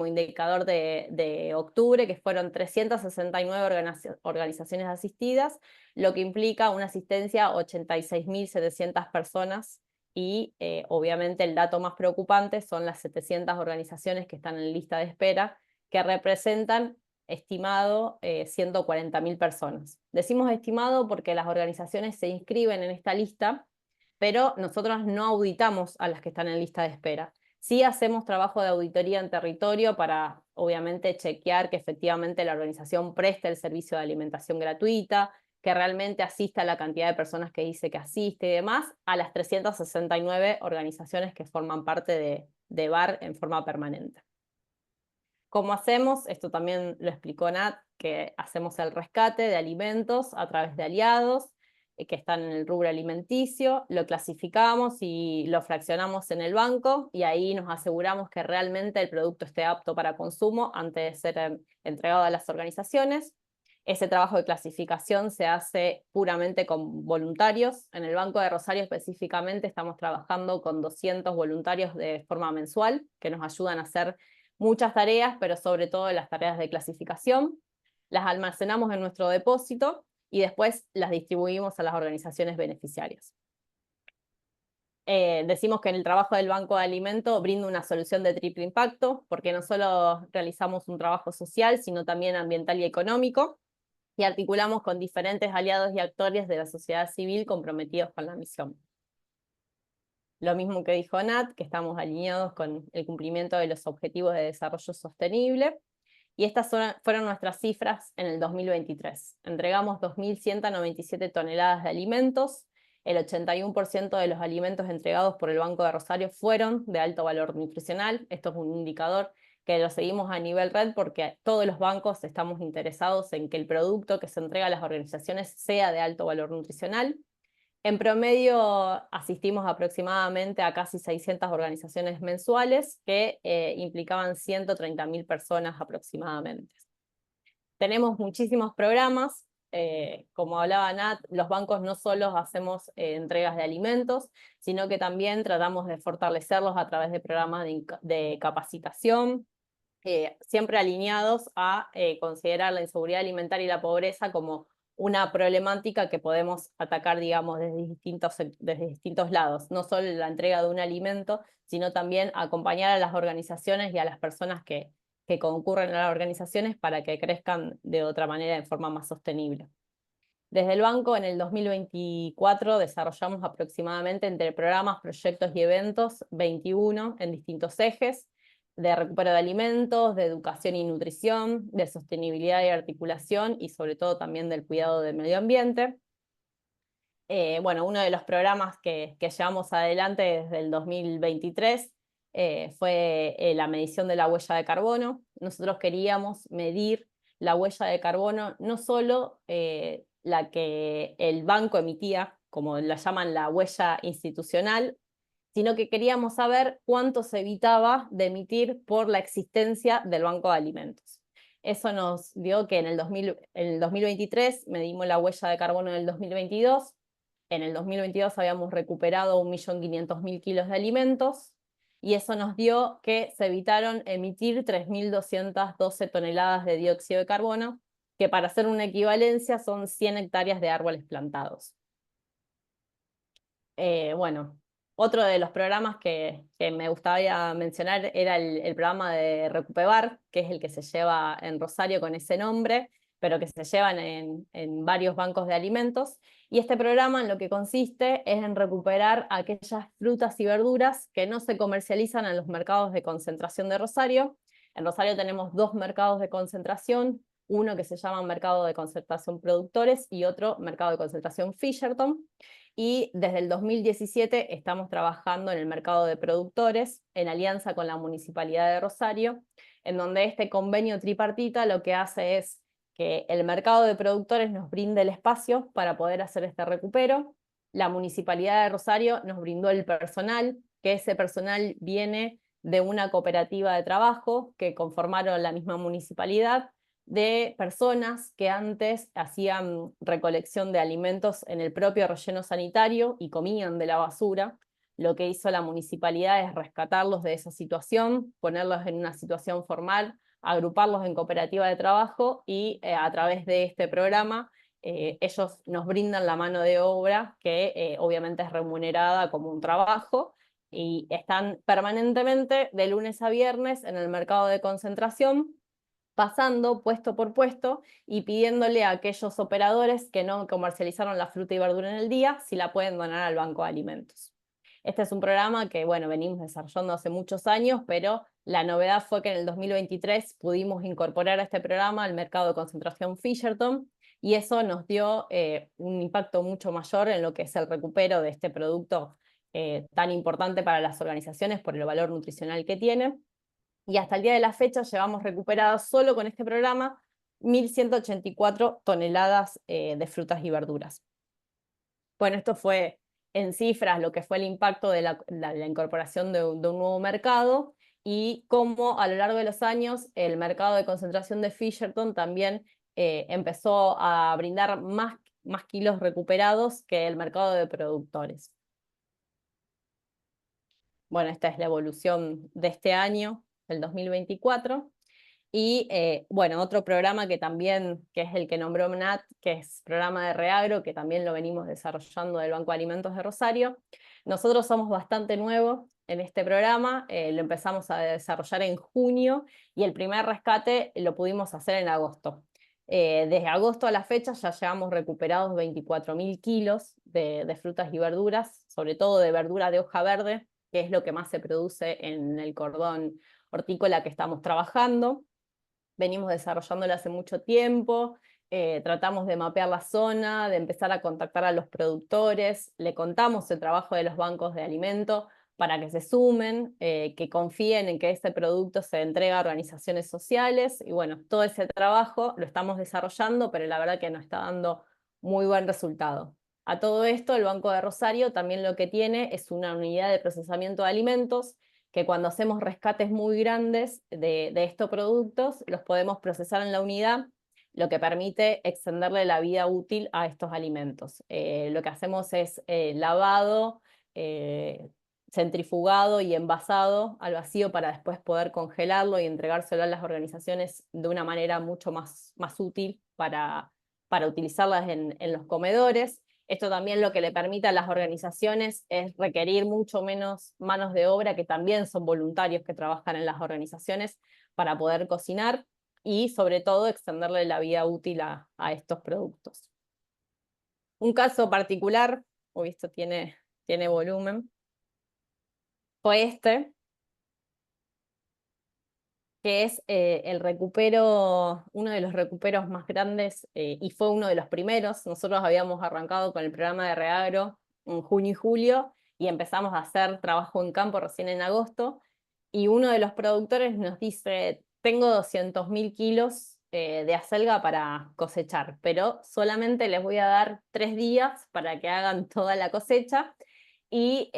indicador de octubre, que fueron 369 organizaciones asistidas, lo que implica una asistencia a 86.700 personas. Y obviamente el dato más preocupante son las 700 organizaciones que están en lista de espera, que representan estimado 140.000 personas. Decimos estimado porque las organizaciones se inscriben en esta lista, pero nosotros no auditamos a las que están en lista de espera. Sí hacemos trabajo de auditoría en territorio para, obviamente, chequear que efectivamente la organización preste el servicio de alimentación gratuita, que realmente asista a la cantidad de personas que dice que asiste y demás, a las 369 organizaciones que forman parte de BAR en forma permanente. ¿Cómo hacemos? Esto también lo explicó Nat, que hacemos el rescate de alimentos a través de aliados que están en el rubro alimenticio, lo clasificamos y lo fraccionamos en el banco y ahí nos aseguramos que realmente el producto esté apto para consumo antes de ser entregado a las organizaciones. Ese trabajo de clasificación se hace puramente con voluntarios. En el Banco de Rosario específicamente estamos trabajando con 200 voluntarios de forma mensual que nos ayudan a hacer muchas tareas, pero sobre todo las tareas de clasificación. Las almacenamos en nuestro depósito y después las distribuimos a las organizaciones beneficiarias. Decimos que en el trabajo del Banco de Alimentos brinda una solución de triple impacto, porque no solo realizamos un trabajo social, sino también ambiental y económico, y articulamos con diferentes aliados y actores de la sociedad civil comprometidos con la misión. Lo mismo que dijo Nat, que estamos alineados con el cumplimiento de los Objetivos de Desarrollo Sostenible, y estas fueron nuestras cifras en el 2023. Entregamos 2.197 toneladas de alimentos, el 81% de los alimentos entregados por el Banco de Rosario fueron de alto valor nutricional. Esto es un indicador que lo seguimos a nivel red porque todos los bancos estamos interesados en que el producto que se entrega a las organizaciones sea de alto valor nutricional. En promedio asistimos aproximadamente a casi 600 organizaciones mensuales que implicaban 130.000 personas aproximadamente. Tenemos muchísimos programas, como hablaba Nat, los bancos no solo hacemos entregas de alimentos, sino que también tratamos de fortalecerlos a través de programas de capacitación, siempre alineados a considerar la inseguridad alimentaria y la pobreza como una problemática que podemos atacar, digamos, desde distintos lados. No solo la entrega de un alimento, sino también acompañar a las organizaciones y a las personas que concurren a las organizaciones para que crezcan de otra manera, de forma más sostenible. Desde el banco, en el 2024, desarrollamos aproximadamente entre programas, proyectos y eventos 21 en distintos ejes, de recupero de alimentos, de educación y nutrición, de sostenibilidad y articulación, y sobre todo también del cuidado del medio ambiente. Bueno, uno de los programas que llevamos adelante desde el 2023 fue la medición de la huella de carbono. Nosotros queríamos medir la huella de carbono, no solo la que el banco emitía, como la llaman la huella institucional, sino que queríamos saber cuánto se evitaba de emitir por la existencia del Banco de Alimentos. Eso nos dio que en el 2023 medimos la huella de carbono del 2022, en el 2022 habíamos recuperado 1.500.000 kilos de alimentos, y eso nos dio que se evitaron emitir 3.212 toneladas de dióxido de carbono, que para hacer una equivalencia son 100 hectáreas de árboles plantados. Bueno, otro de los programas que me gustaría mencionar era el programa de Recupebar, que es el que se lleva en Rosario con ese nombre, pero que se llevan en varios bancos de alimentos. Y este programa en lo que consiste es en recuperar aquellas frutas y verduras que no se comercializan en los mercados de concentración de Rosario. En Rosario tenemos 2 mercados de concentración, uno que se llama Mercado de Concentración Productores y otro Mercado de Concentración Fisherton. Y desde el 2017 estamos trabajando en el mercado de productores, en alianza con la Municipalidad de Rosario, en donde este convenio tripartita lo que hace es que el mercado de productores nos brinde el espacio para poder hacer este recupero. La Municipalidad de Rosario nos brindó el personal, que ese personal viene de una cooperativa de trabajo que conformaron la misma municipalidad, de personas que antes hacían recolección de alimentos en el propio relleno sanitario y comían de la basura. Lo que hizo la municipalidad es rescatarlos de esa situación, ponerlos en una situación formal, agruparlos en cooperativa de trabajo y a través de este programa ellos nos brindan la mano de obra que obviamente es remunerada como un trabajo y están permanentemente de lunes a viernes en el mercado de concentración, pasando puesto por puesto y pidiéndole a aquellos operadores que no comercializaron la fruta y verdura en el día si la pueden donar al banco de alimentos. Este es un programa que, bueno, venimos desarrollando hace muchos años, pero la novedad fue que en el 2023 pudimos incorporar a este programa al mercado de concentración Fisherton, y eso nos dio un impacto mucho mayor en lo que es el recupero de este producto tan importante para las organizaciones por el valor nutricional que tiene. Y hasta el día de la fecha llevamos recuperadas solo con este programa 1.184 toneladas de frutas y verduras. Bueno, esto fue en cifras lo que fue el impacto de la incorporación de un nuevo mercado y cómo a lo largo de los años el mercado de concentración de Fisherton también empezó a brindar más kilos recuperados que el mercado de productores. Bueno, esta es la evolución de este año, el 2024. Y bueno, otro programa que también, que es el que nombró Nat, que es programa de Reagro, que también lo venimos desarrollando del Banco de Alimentos de Rosario. Nosotros somos bastante nuevos en este programa, lo empezamos a desarrollar en junio y el primer rescate lo pudimos hacer en agosto. Desde agosto a la fecha ya llevamos recuperados 24.000 kilos de frutas y verduras, sobre todo de verdura de hoja verde, que es lo que más se produce en el cordón hortícola que estamos trabajando. Venimos desarrollándolo hace mucho tiempo, tratamos de mapear la zona, de empezar a contactar a los productores, le contamos el trabajo de los bancos de alimento para que se sumen, que confíen en que este producto se entrega a organizaciones sociales, y bueno, todo ese trabajo lo estamos desarrollando, pero la verdad que nos está dando muy buen resultado. A todo esto, el Banco de Rosario también lo que tiene es una unidad de procesamiento de alimentos, que cuando hacemos rescates muy grandes de estos productos, los podemos procesar en la unidad, lo que permite extenderle la vida útil a estos alimentos. Lo que hacemos es lavado, centrifugado y envasado al vacío para después poder congelarlo y entregárselo a las organizaciones de una manera mucho más útil para utilizarlas en los comedores. Esto también lo que le permite a las organizaciones es requerir mucho menos manos de obra, que también son voluntarios que trabajan en las organizaciones, para poder cocinar y sobre todo extenderle la vida útil a estos productos. Un caso particular, uy, esto tiene volumen, fue este, que es el recupero, uno de los recuperos más grandes y fue uno de los primeros. Nosotros habíamos arrancado con el programa de Reagro en junio y julio y empezamos a hacer trabajo en campo recién en agosto, y uno de los productores nos dice: tengo 200.000 kilos de acelga para cosechar, pero solamente les voy a dar 3 días para que hagan toda la cosecha, y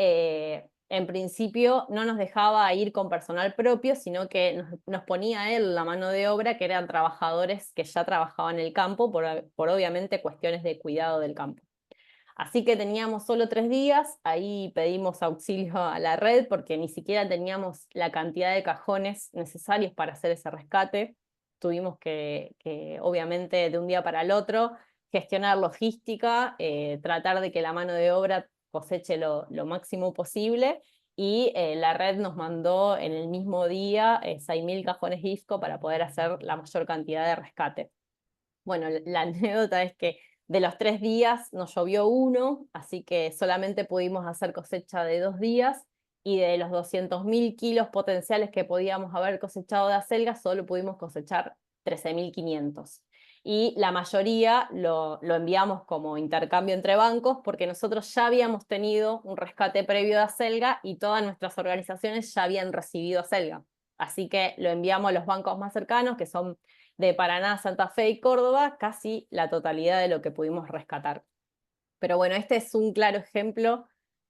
en principio no nos dejaba ir con personal propio, sino que nos ponía él la mano de obra, que eran trabajadores que ya trabajaban en el campo, por obviamente cuestiones de cuidado del campo. Así que teníamos solo 3 días, ahí pedimos auxilio a la red porque ni siquiera teníamos la cantidad de cajones necesarios para hacer ese rescate. Tuvimos que obviamente de un día para el otro gestionar logística, tratar de que la mano de obra coseche lo máximo posible, y la red nos mandó en el mismo día 6.000 cajones ISCO para poder hacer la mayor cantidad de rescate. Bueno, la anécdota es que de los 3 días nos llovió 1, así que solamente pudimos hacer cosecha de 2 días, y de los 200.000 kilos potenciales que podíamos haber cosechado de acelga, solo pudimos cosechar 13.500. Y la mayoría lo enviamos como intercambio entre bancos porque nosotros ya habíamos tenido un rescate previo de acelga y todas nuestras organizaciones ya habían recibido acelga. Así que lo enviamos a los bancos más cercanos, que son de Paraná, Santa Fe y Córdoba, casi la totalidad de lo que pudimos rescatar. Pero bueno, este es un claro ejemplo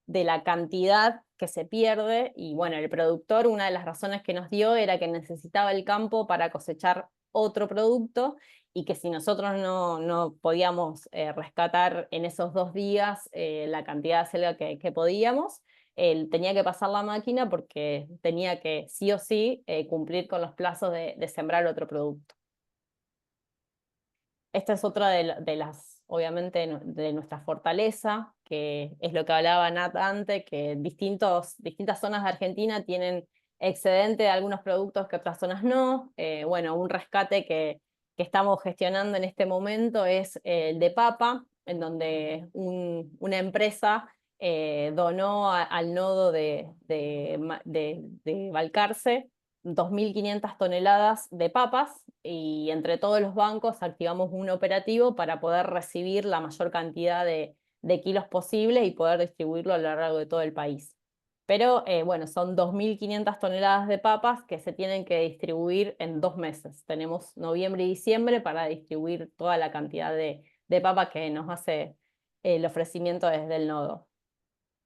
de la cantidad que se pierde, y bueno, el productor, una de las razones que nos dio era que necesitaba el campo para cosechar otro producto, y que si nosotros no podíamos rescatar en esos 2 días la cantidad de selga que podíamos, él tenía que pasar la máquina porque tenía que sí o sí cumplir con los plazos de sembrar otro producto. Esta es otra de las, obviamente, de nuestra fortaleza, que es lo que hablaba Nat antes, que distintas zonas de Argentina tienen excedente de algunos productos que otras zonas no. Bueno, un rescate que estamos gestionando en este momento es el de papa, en donde una empresa donó al nodo de Balcarce 2.500 toneladas de papas, y entre todos los bancos activamos un operativo para poder recibir la mayor cantidad de kilos posible y poder distribuirlo a lo largo de todo el país. Pero bueno, son 2.500 toneladas de papas que se tienen que distribuir en 2 meses. Tenemos noviembre y diciembre para distribuir toda la cantidad de papas que nos hace el ofrecimiento desde el nodo.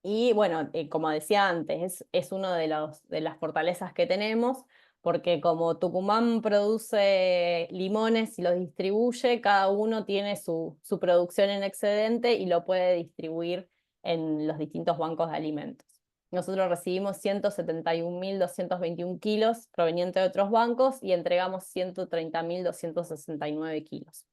Y bueno, como decía antes, es una de las fortalezas que tenemos, porque como Tucumán produce limones y los distribuye, cada uno tiene su producción en excedente y lo puede distribuir en los distintos bancos de alimentos. Nosotros recibimos 171.221 kilos provenientes de otros bancos y entregamos 130.269 kilos.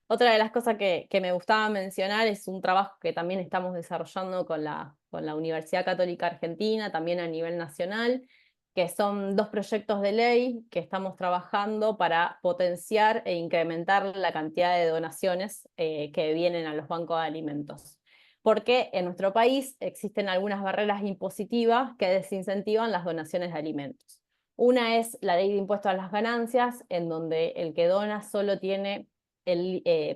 Otra de las cosas que me gustaba mencionar es un trabajo que también estamos desarrollando con la Universidad Católica Argentina, también a nivel nacional, que son 2 proyectos de ley que estamos trabajando para potenciar e incrementar la cantidad de donaciones que vienen a los bancos de alimentos. Porque en nuestro país existen algunas barreras impositivas que desincentivan las donaciones de alimentos. Una es la ley de impuesto a las ganancias, en donde el que dona solo tiene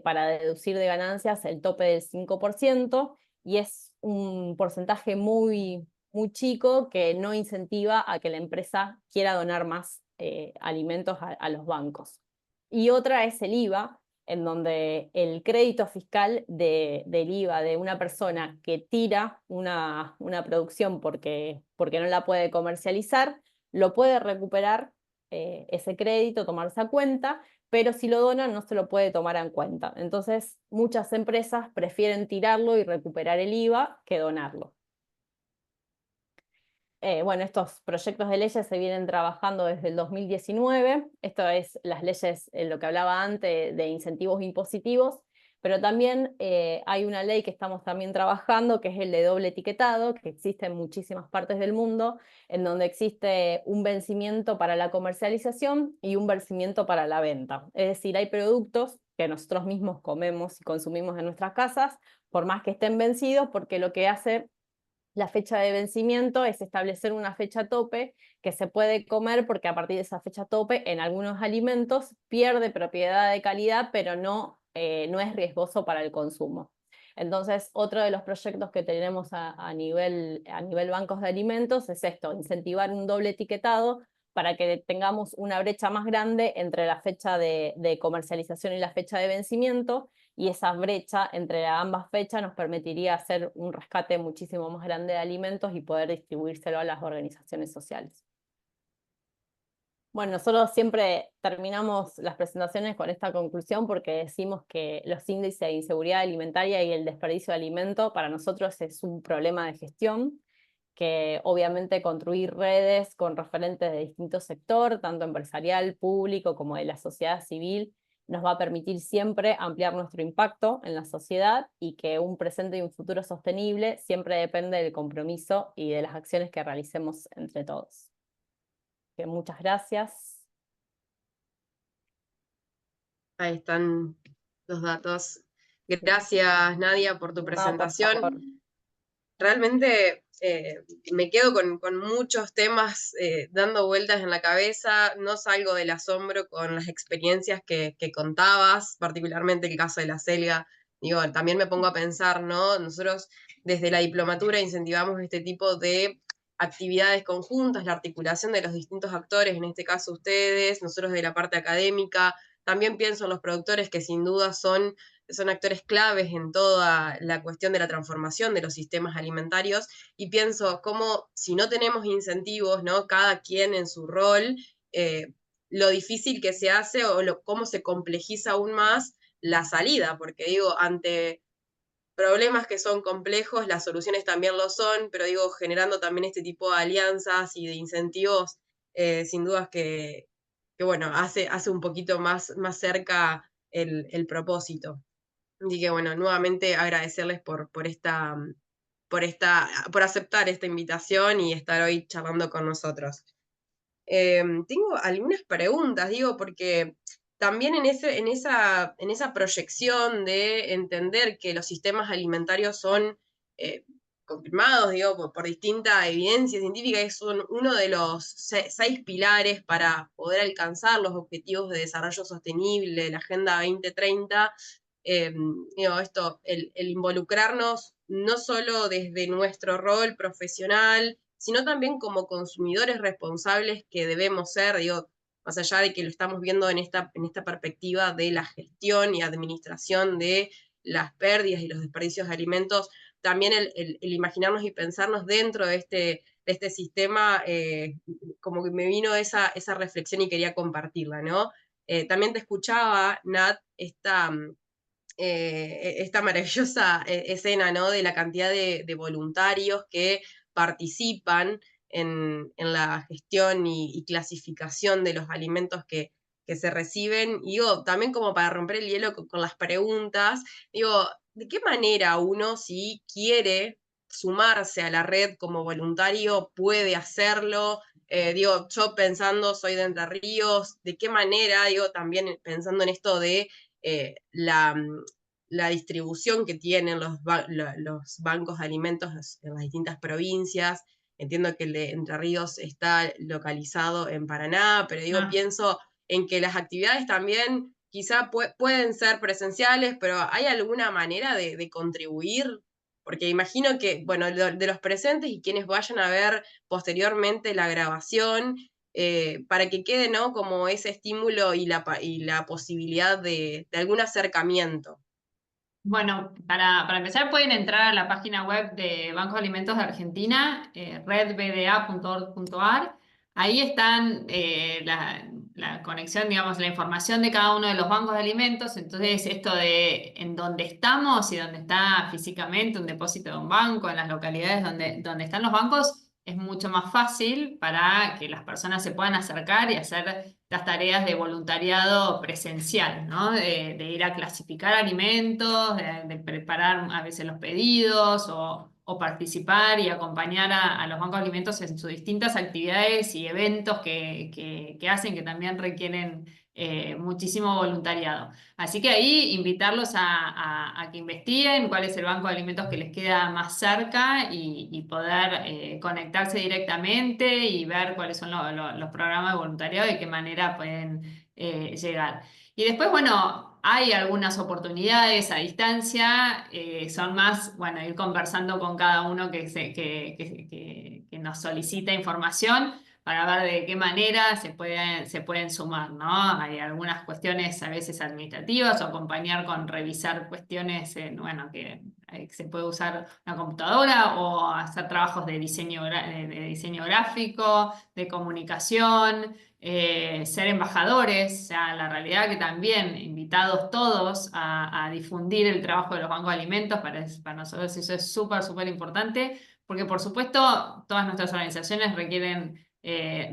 para deducir de ganancias el tope del 5%, y es un porcentaje muy chico que no incentiva a que la empresa quiera donar más alimentos a los bancos. Y otra es el IVA, en donde el crédito fiscal del IVA de una persona que tira una producción porque no la puede comercializar, lo puede recuperar ese crédito, tomarse a cuenta, pero si lo donan no se lo puede tomar en cuenta. Entonces, muchas empresas prefieren tirarlo y recuperar el IVA que donarlo. Bueno, estos proyectos de leyes se vienen trabajando desde el 2019. Esto es las leyes, lo que hablaba antes, de incentivos impositivos, pero también hay una ley que estamos también trabajando, que es el de doble etiquetado, que existe en muchísimas partes del mundo, en donde existe un vencimiento para la comercialización y un vencimiento para la venta. Es decir, hay productos que nosotros mismos comemos y consumimos en nuestras casas, por más que estén vencidos, porque lo que hace la fecha de vencimiento es establecer una fecha tope que se puede comer, porque a partir de esa fecha tope en algunos alimentos pierde propiedad de calidad, pero no es riesgoso para el consumo. Entonces, otro de los proyectos que tenemos a nivel bancos de alimentos es esto: incentivar un doble etiquetado para que tengamos una brecha más grande entre la fecha de comercialización y la fecha de vencimiento, y esa brecha entre ambas fechas nos permitiría hacer un rescate muchísimo más grande de alimentos y poder distribuírselo a las organizaciones sociales. Bueno, nosotros siempre terminamos las presentaciones con esta conclusión, porque decimos que los índices de inseguridad alimentaria y el desperdicio de alimento para nosotros es un problema de gestión, que obviamente construir redes con referentes de distintos sectores, tanto empresarial, público, como de la sociedad civil, nos va a permitir siempre ampliar nuestro impacto en la sociedad, y que un presente y un futuro sostenible siempre depende del compromiso y de las acciones que realicemos entre todos. Muchas gracias. Ahí están los datos. Gracias, Nadia, por tu No, por presentación. favor. realmente me quedo con muchos temas dando vueltas en la cabeza, no salgo del asombro con las experiencias que contabas, particularmente el caso de la selga. Digo, también me pongo a pensar, ¿no? Nosotros desde la diplomatura incentivamos este tipo de actividades conjuntas, la articulación de los distintos actores, en este caso ustedes, nosotros de la parte académica. También pienso en los productores que sin duda son actores claves en toda la cuestión de la transformación de los sistemas alimentarios, y pienso cómo si no tenemos incentivos, ¿no? Cada quien en su rol, lo difícil que se hace o cómo se complejiza aún más la salida, porque digo, ante problemas que son complejos, las soluciones también lo son, pero digo, generando también este tipo de alianzas y de incentivos, sin dudas que bueno, hace un poquito más cerca el propósito. Así que bueno, nuevamente agradecerles por aceptar esta invitación y estar hoy charlando con nosotros. Tengo algunas preguntas, digo, porque también en esa proyección de entender que los sistemas alimentarios son confirmados, digo, por distinta evidencia científica, es uno de los 6 pilares para poder alcanzar los objetivos de desarrollo sostenible de la Agenda 2030. Digo, el involucrarnos no solo desde nuestro rol profesional, sino también como consumidores responsables que debemos ser, digo, más allá de que lo estamos viendo en esta perspectiva de la gestión y administración de las pérdidas y los desperdicios de alimentos, también el imaginarnos y pensarnos dentro de este sistema, como que me vino esa reflexión y quería compartirla, ¿no? También te escuchaba, Nat, esta maravillosa escena, ¿no? De la cantidad de voluntarios que participan en la gestión y clasificación de los alimentos que se reciben. Y digo, también como para romper el hielo con las preguntas, digo, ¿de qué manera uno, si quiere sumarse a la red como voluntario, puede hacerlo? Digo, yo pensando, soy de Entre Ríos, ¿de qué manera? Digo, también pensando en esto de la distribución que tienen los bancos de alimentos en las distintas provincias. Entiendo que el de Entre Ríos está localizado en Paraná, pero digo, pienso en que las actividades también quizá pueden ser presenciales, pero ¿hay alguna manera de contribuir? Porque imagino que, bueno, de los presentes y quienes vayan a ver posteriormente la grabación, para que quede, ¿no? Como ese estímulo y la posibilidad de algún acercamiento. Bueno, para empezar pueden entrar a la página web de Banco de Alimentos de Argentina, redbda.org.ar. Ahí están la conexión, digamos, la información de cada uno de los bancos de alimentos. Entonces, esto de en dónde estamos y dónde está físicamente un depósito de un banco, en las localidades donde están los bancos, es mucho más fácil para que las personas se puedan acercar y hacer las tareas de voluntariado presencial, ¿no? De ir a clasificar alimentos, de preparar a veces los pedidos o participar y acompañar a los bancos de alimentos en sus distintas actividades y eventos que hacen, que también requieren muchísimo voluntariado. Así que ahí invitarlos a que investiguen cuál es el banco de alimentos que les queda más cerca y poder conectarse directamente y ver cuáles son los programas de voluntariado y de qué manera pueden llegar. Y después, bueno, hay algunas oportunidades a distancia, son más, bueno, ir conversando con cada uno que nos solicita información para ver de qué manera se pueden sumar, ¿no? Hay algunas cuestiones a veces administrativas o acompañar con revisar cuestiones, bueno, que se puede usar una computadora o hacer trabajos de diseño gráfico, de comunicación, ser embajadores, o sea, la realidad que también invitados todos a difundir el trabajo de los bancos de alimentos, para nosotros eso es súper, súper importante, porque por supuesto todas nuestras organizaciones requieren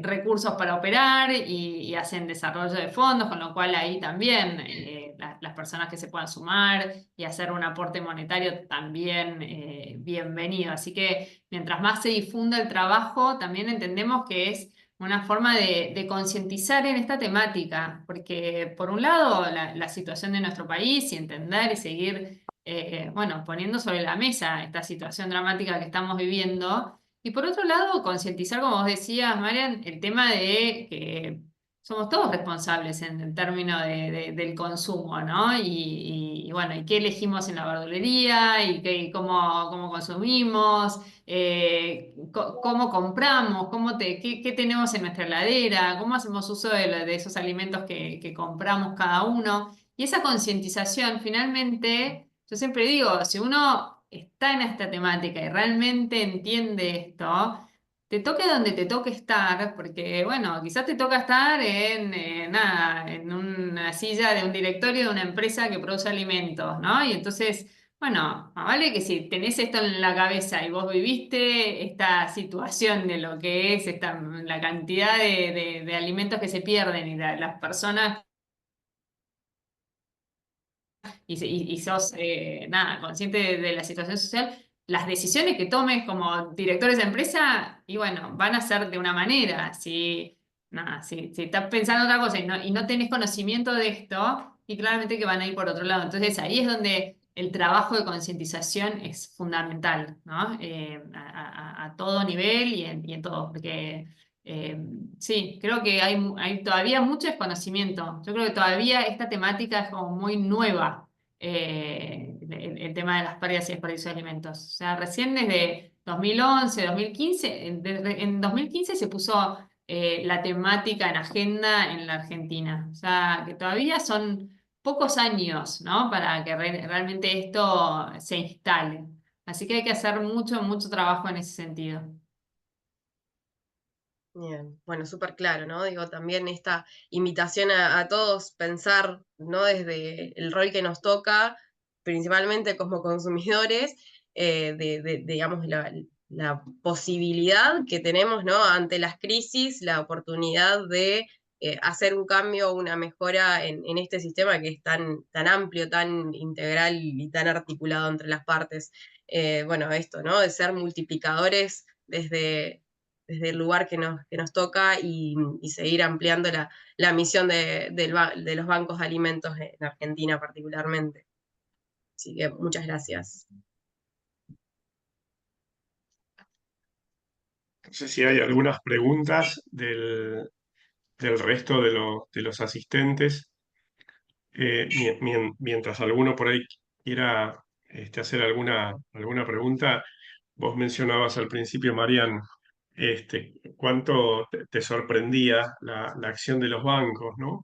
recursos para operar y hacen desarrollo de fondos, con lo cual ahí también las personas que se puedan sumar y hacer un aporte monetario también bienvenido. Así que mientras más se difunda el trabajo, también entendemos que es una forma de concientizar en esta temática, porque por un lado la situación de nuestro país y entender y seguir bueno, poniendo sobre la mesa esta situación dramática que estamos viviendo. Y por otro lado, concientizar, como vos decías, Marian, el tema de que somos todos responsables en el término del consumo, ¿no? Y bueno, y qué elegimos en la verdulería, y cómo consumimos, cómo compramos, qué tenemos en nuestra heladera, cómo hacemos uso de esos alimentos que compramos cada uno. Y esa concientización, finalmente, yo siempre digo, si uno está en esta temática y realmente entiende esto, te toque donde te toque estar, porque bueno, quizás te toca estar en una silla de un directorio de una empresa que produce alimentos, ¿no? Y entonces, bueno, más vale que si tenés esto en la cabeza y vos viviste esta situación de lo que es la cantidad de alimentos que se pierden y las personas y sos, nada, consciente de la situación social, las decisiones que tomes como directores de empresa, y bueno, van a ser de una manera. Nada, si estás pensando otra cosa y no tenés conocimiento de esto, y claramente que van a ir por otro lado. Entonces ahí es donde el trabajo de concientización es fundamental, ¿no? A todo nivel y en todo, porque eh, sí, creo que hay todavía mucho desconocimiento. Yo creo que todavía esta temática es como muy nueva, el tema de las pérdidas y desperdicio de alimentos. O sea, recién desde 2011, 2015, en 2015 se puso la temática en agenda en la Argentina. O sea, que todavía son pocos años, ¿no? Para que realmente esto se instale. Así que hay que hacer mucho, mucho trabajo en ese sentido. Bien, bueno, súper claro, ¿no? Digo, también esta invitación a todos pensar, ¿no? Desde el rol que nos toca, principalmente como consumidores, digamos, la posibilidad que tenemos, ¿no? Ante las crisis, la oportunidad de hacer un cambio, una mejora en este sistema que es tan amplio, tan integral y tan articulado entre las partes. Bueno, esto, ¿no? De ser multiplicadores desde el lugar que nos toca y seguir ampliando la misión de los bancos de alimentos en Argentina particularmente. Así que muchas gracias. No sé si hay algunas preguntas del resto de los asistentes. Mientras alguno por ahí quiera hacer alguna pregunta, vos mencionabas al principio, Marian, cuánto te sorprendía la acción de los bancos, ¿no?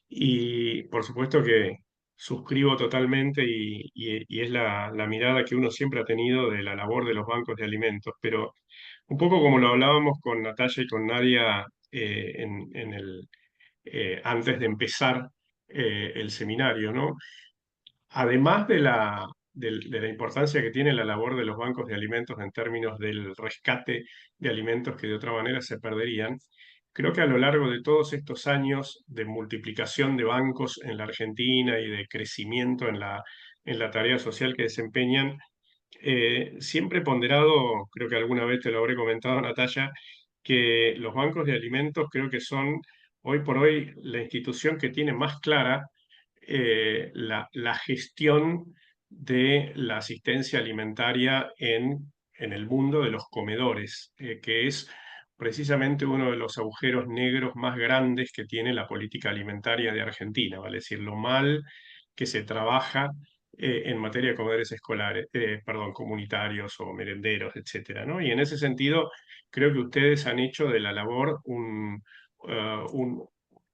Y por supuesto que suscribo totalmente y es la mirada que uno siempre ha tenido de la labor de los bancos de alimentos, pero un poco como lo hablábamos con Natalia y con Nadia antes de empezar el seminario, ¿no? Además de la importancia que tiene la labor de los bancos de alimentos en términos del rescate de alimentos que de otra manera se perderían, creo que a lo largo de todos estos años de multiplicación de bancos en la Argentina y de crecimiento en la tarea social que desempeñan, siempre he ponderado, creo que alguna vez te lo habré comentado, Natalia, que los bancos de alimentos creo que son hoy por hoy la institución que tiene más clara la gestión de la asistencia alimentaria en el mundo de los comedores, que es precisamente uno de los agujeros negros más grandes que tiene la política alimentaria de Argentina, vale decir, lo mal que se trabaja en materia de comedores escolares, perdón, comunitarios o merenderos, etcétera, ¿no? Y en ese sentido, creo que ustedes han hecho de la labor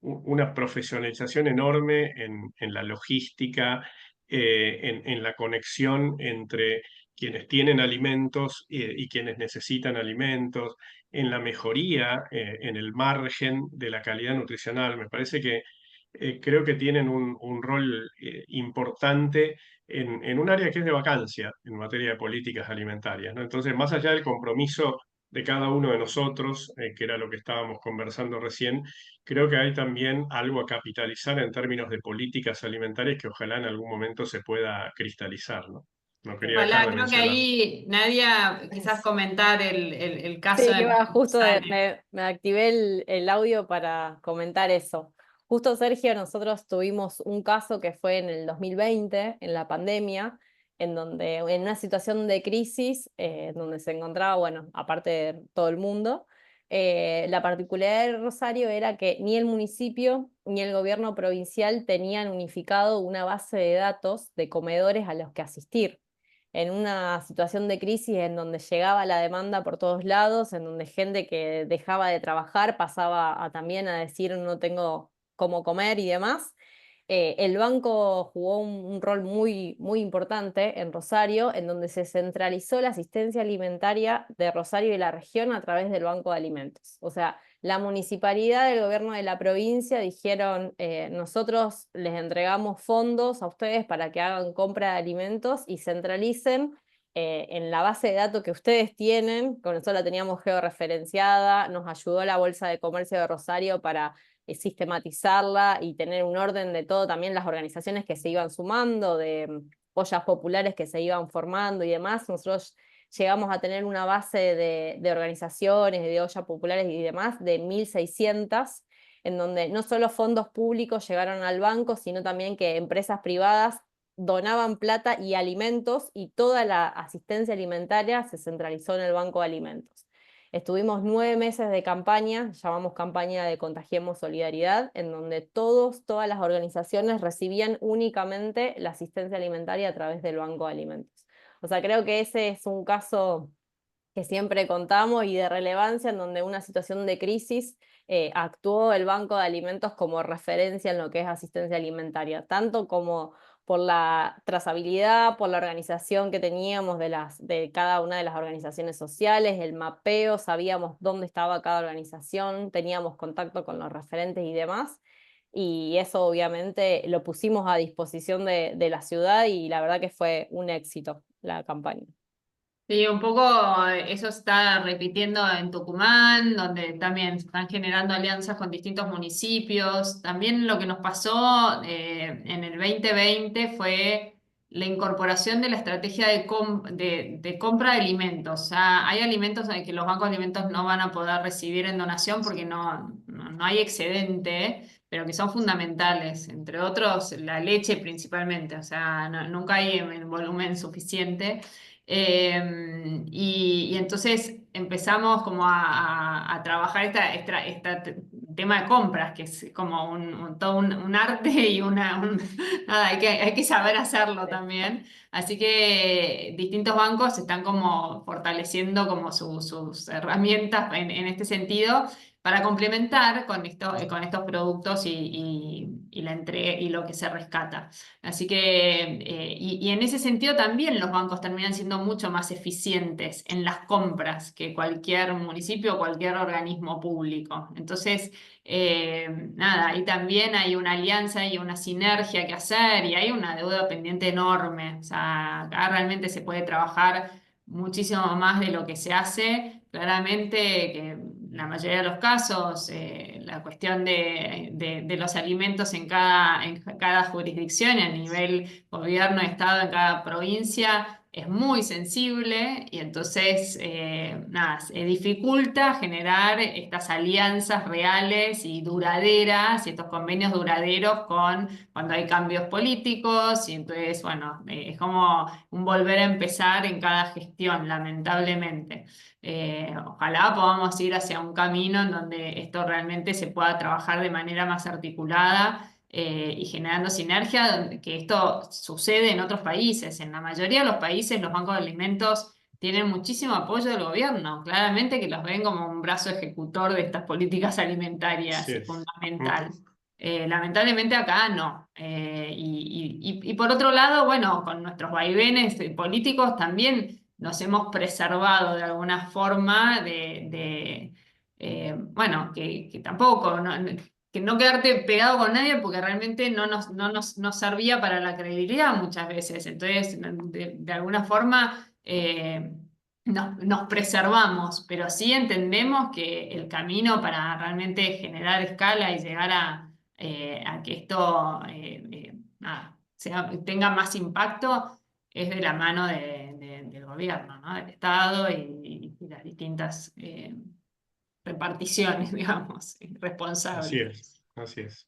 una profesionalización enorme en la logística, en la conexión entre quienes tienen alimentos y quienes necesitan alimentos, en la mejoría, en el margen de la calidad nutricional. Me parece que creo que tienen un rol importante en un área que es de vacancia en materia de políticas alimentarias, ¿no? Entonces, más allá del compromiso de cada uno de nosotros, que era lo que estábamos conversando recién, creo que hay también algo a capitalizar en términos de políticas alimentarias que ojalá en algún momento se pueda cristalizar, ¿no? No quería dejar Ojalá, de creo que mencionar. ahí, Nadia, quizás comentar el caso Sí, de iba justo Sane. me activé el audio para comentar eso. Justo, Sergio, nosotros tuvimos un caso que fue en el 2020, en la pandemia, en donde en una situación de crisis, donde se encontraba, bueno, aparte de todo el mundo, la particularidad de Rosario era que ni el municipio ni el gobierno provincial tenían unificado una base de datos de comedores a los que asistir. En una situación de crisis en donde llegaba la demanda por todos lados, en donde gente que dejaba de trabajar pasaba también a decir no tengo cómo comer y demás, el banco jugó un rol muy importante en Rosario, en donde se centralizó la asistencia alimentaria de Rosario y la región a través del Banco de Alimentos. O sea, la municipalidad del gobierno de la provincia dijeron, nosotros les entregamos fondos a ustedes para que hagan compra de alimentos y centralicen en la base de datos que ustedes tienen, con eso la teníamos georreferenciada, nos ayudó la Bolsa de Comercio de Rosario para sistematizarla y tener un orden de todo, también las organizaciones que se iban sumando, de ollas populares que se iban formando y demás. Nosotros llegamos a tener una base de organizaciones, de ollas populares y demás, de 1.600, en donde no solo fondos públicos llegaron al banco, sino también que empresas privadas donaban plata y alimentos, y toda la asistencia alimentaria se centralizó en el Banco de Alimentos. Estuvimos 9 meses de campaña, llamamos campaña de Contagiemos Solidaridad, en donde todas las organizaciones recibían únicamente la asistencia alimentaria a través del Banco de Alimentos. O sea, creo que ese es un caso que siempre contamos y de relevancia, en donde una situación de crisis actuó el Banco de Alimentos como referencia en lo que es asistencia alimentaria, tanto como por la trazabilidad, por la organización que teníamos de cada una de las organizaciones sociales, el mapeo, sabíamos dónde estaba cada organización, teníamos contacto con los referentes y demás, y eso obviamente lo pusimos a disposición de la ciudad, y la verdad que fue un éxito la campaña. Sí, un poco eso se está repitiendo en Tucumán, donde también se están generando alianzas con distintos municipios. También lo que nos pasó en el 2020 fue la incorporación de la estrategia de compra de alimentos. O sea, hay alimentos en que los bancos de alimentos no van a poder recibir en donación porque no hay excedente, pero que son fundamentales, entre otros la leche principalmente. O sea, nunca hay en volumen suficiente. Y entonces empezamos como a trabajar tema de compras, que es como todo un arte y nada, hay que saber hacerlo también. Así que distintos bancos están como fortaleciendo como sus herramientas en este sentido para complementar con estos productos y la entrega y lo que se rescata. Así que, y en ese sentido también los bancos terminan siendo mucho más eficientes en las compras que cualquier municipio o cualquier organismo público. Entonces, nada, ahí también hay una alianza y una sinergia que hacer, y hay una deuda pendiente enorme. O sea, acá realmente se puede trabajar muchísimo más de lo que se hace. Claramente que la mayoría de los casos, la cuestión de los alimentos en cada jurisdicción, a nivel gobierno, estado, en cada provincia, es muy sensible, y entonces, nada, se dificulta generar estas alianzas reales y duraderas, y estos convenios duraderos cuando hay cambios políticos, y entonces, bueno, es como un volver a empezar en cada gestión, lamentablemente. Ojalá podamos ir hacia un camino en donde esto realmente se pueda trabajar de manera más articulada, y generando sinergia, que esto sucede en otros países. En la mayoría de los países los bancos de alimentos tienen muchísimo apoyo del gobierno, claramente que los ven como un brazo ejecutor de estas políticas alimentarias, Así y es. fundamental. Lamentablemente acá no. Y por otro lado, bueno, con nuestros vaivenes políticos también nos hemos preservado de alguna forma bueno, que tampoco, que no quedarte pegado con nadie, porque realmente no nos servía para la credibilidad muchas veces. Entonces, de alguna forma, nos preservamos, pero sí entendemos que el camino para realmente generar escala y llegar a que esto nada, tenga más impacto es de la mano del gobierno, ¿no? Del Estado y las distintas reparticiones, digamos, Así responsables. es, así es.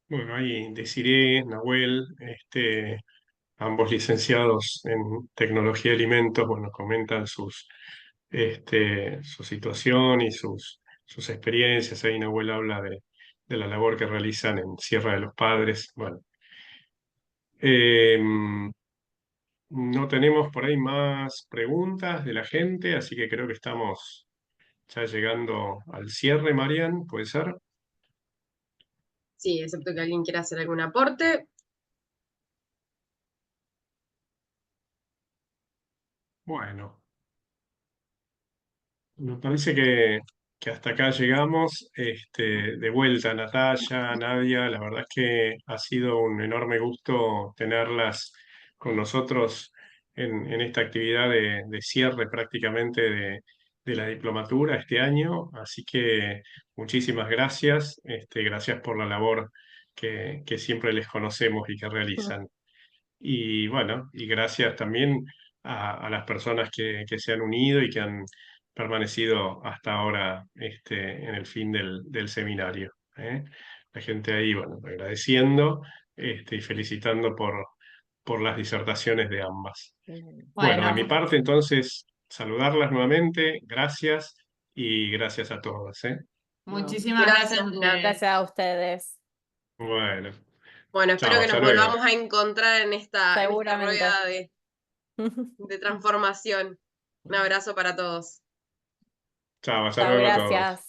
Bueno, ahí Desiree, Nahuel, ambos licenciados en tecnología de alimentos, bueno, comentan su situación y sus experiencias. Ahí Nahuel habla de la labor que realizan en Sierra de los Padres. Bueno, no tenemos por ahí más preguntas de la gente, así que creo que estamos ya llegando al cierre, Marian, ¿puede ser? Sí, excepto que alguien quiera hacer algún aporte. Bueno, me parece que hasta acá llegamos. De vuelta, Natalia, Nadia, la verdad es que ha sido un enorme gusto tenerlas con nosotros en esta actividad de cierre prácticamente de la diplomatura este año. Así que muchísimas gracias. Gracias por la labor que siempre les conocemos y que realizan. Y bueno, y gracias también a las personas que se han unido y que han permanecido hasta ahora en el fin del seminario. ¿Eh? La gente ahí, bueno, agradeciendo y felicitando por las disertaciones de ambas. Bueno, de mi Bueno, parte, entonces, saludarlas nuevamente, gracias y gracias a todas. ¿Eh? muchísimas gracias a Gracias, Nat. ustedes. Gracias a ustedes. Bueno, Bueno, espero chao, que nos hasta luego. volvamos a encontrar en esta Seguramente. rueda de transformación. Un abrazo para todos. Chao, hasta Chao, luego a todos. gracias.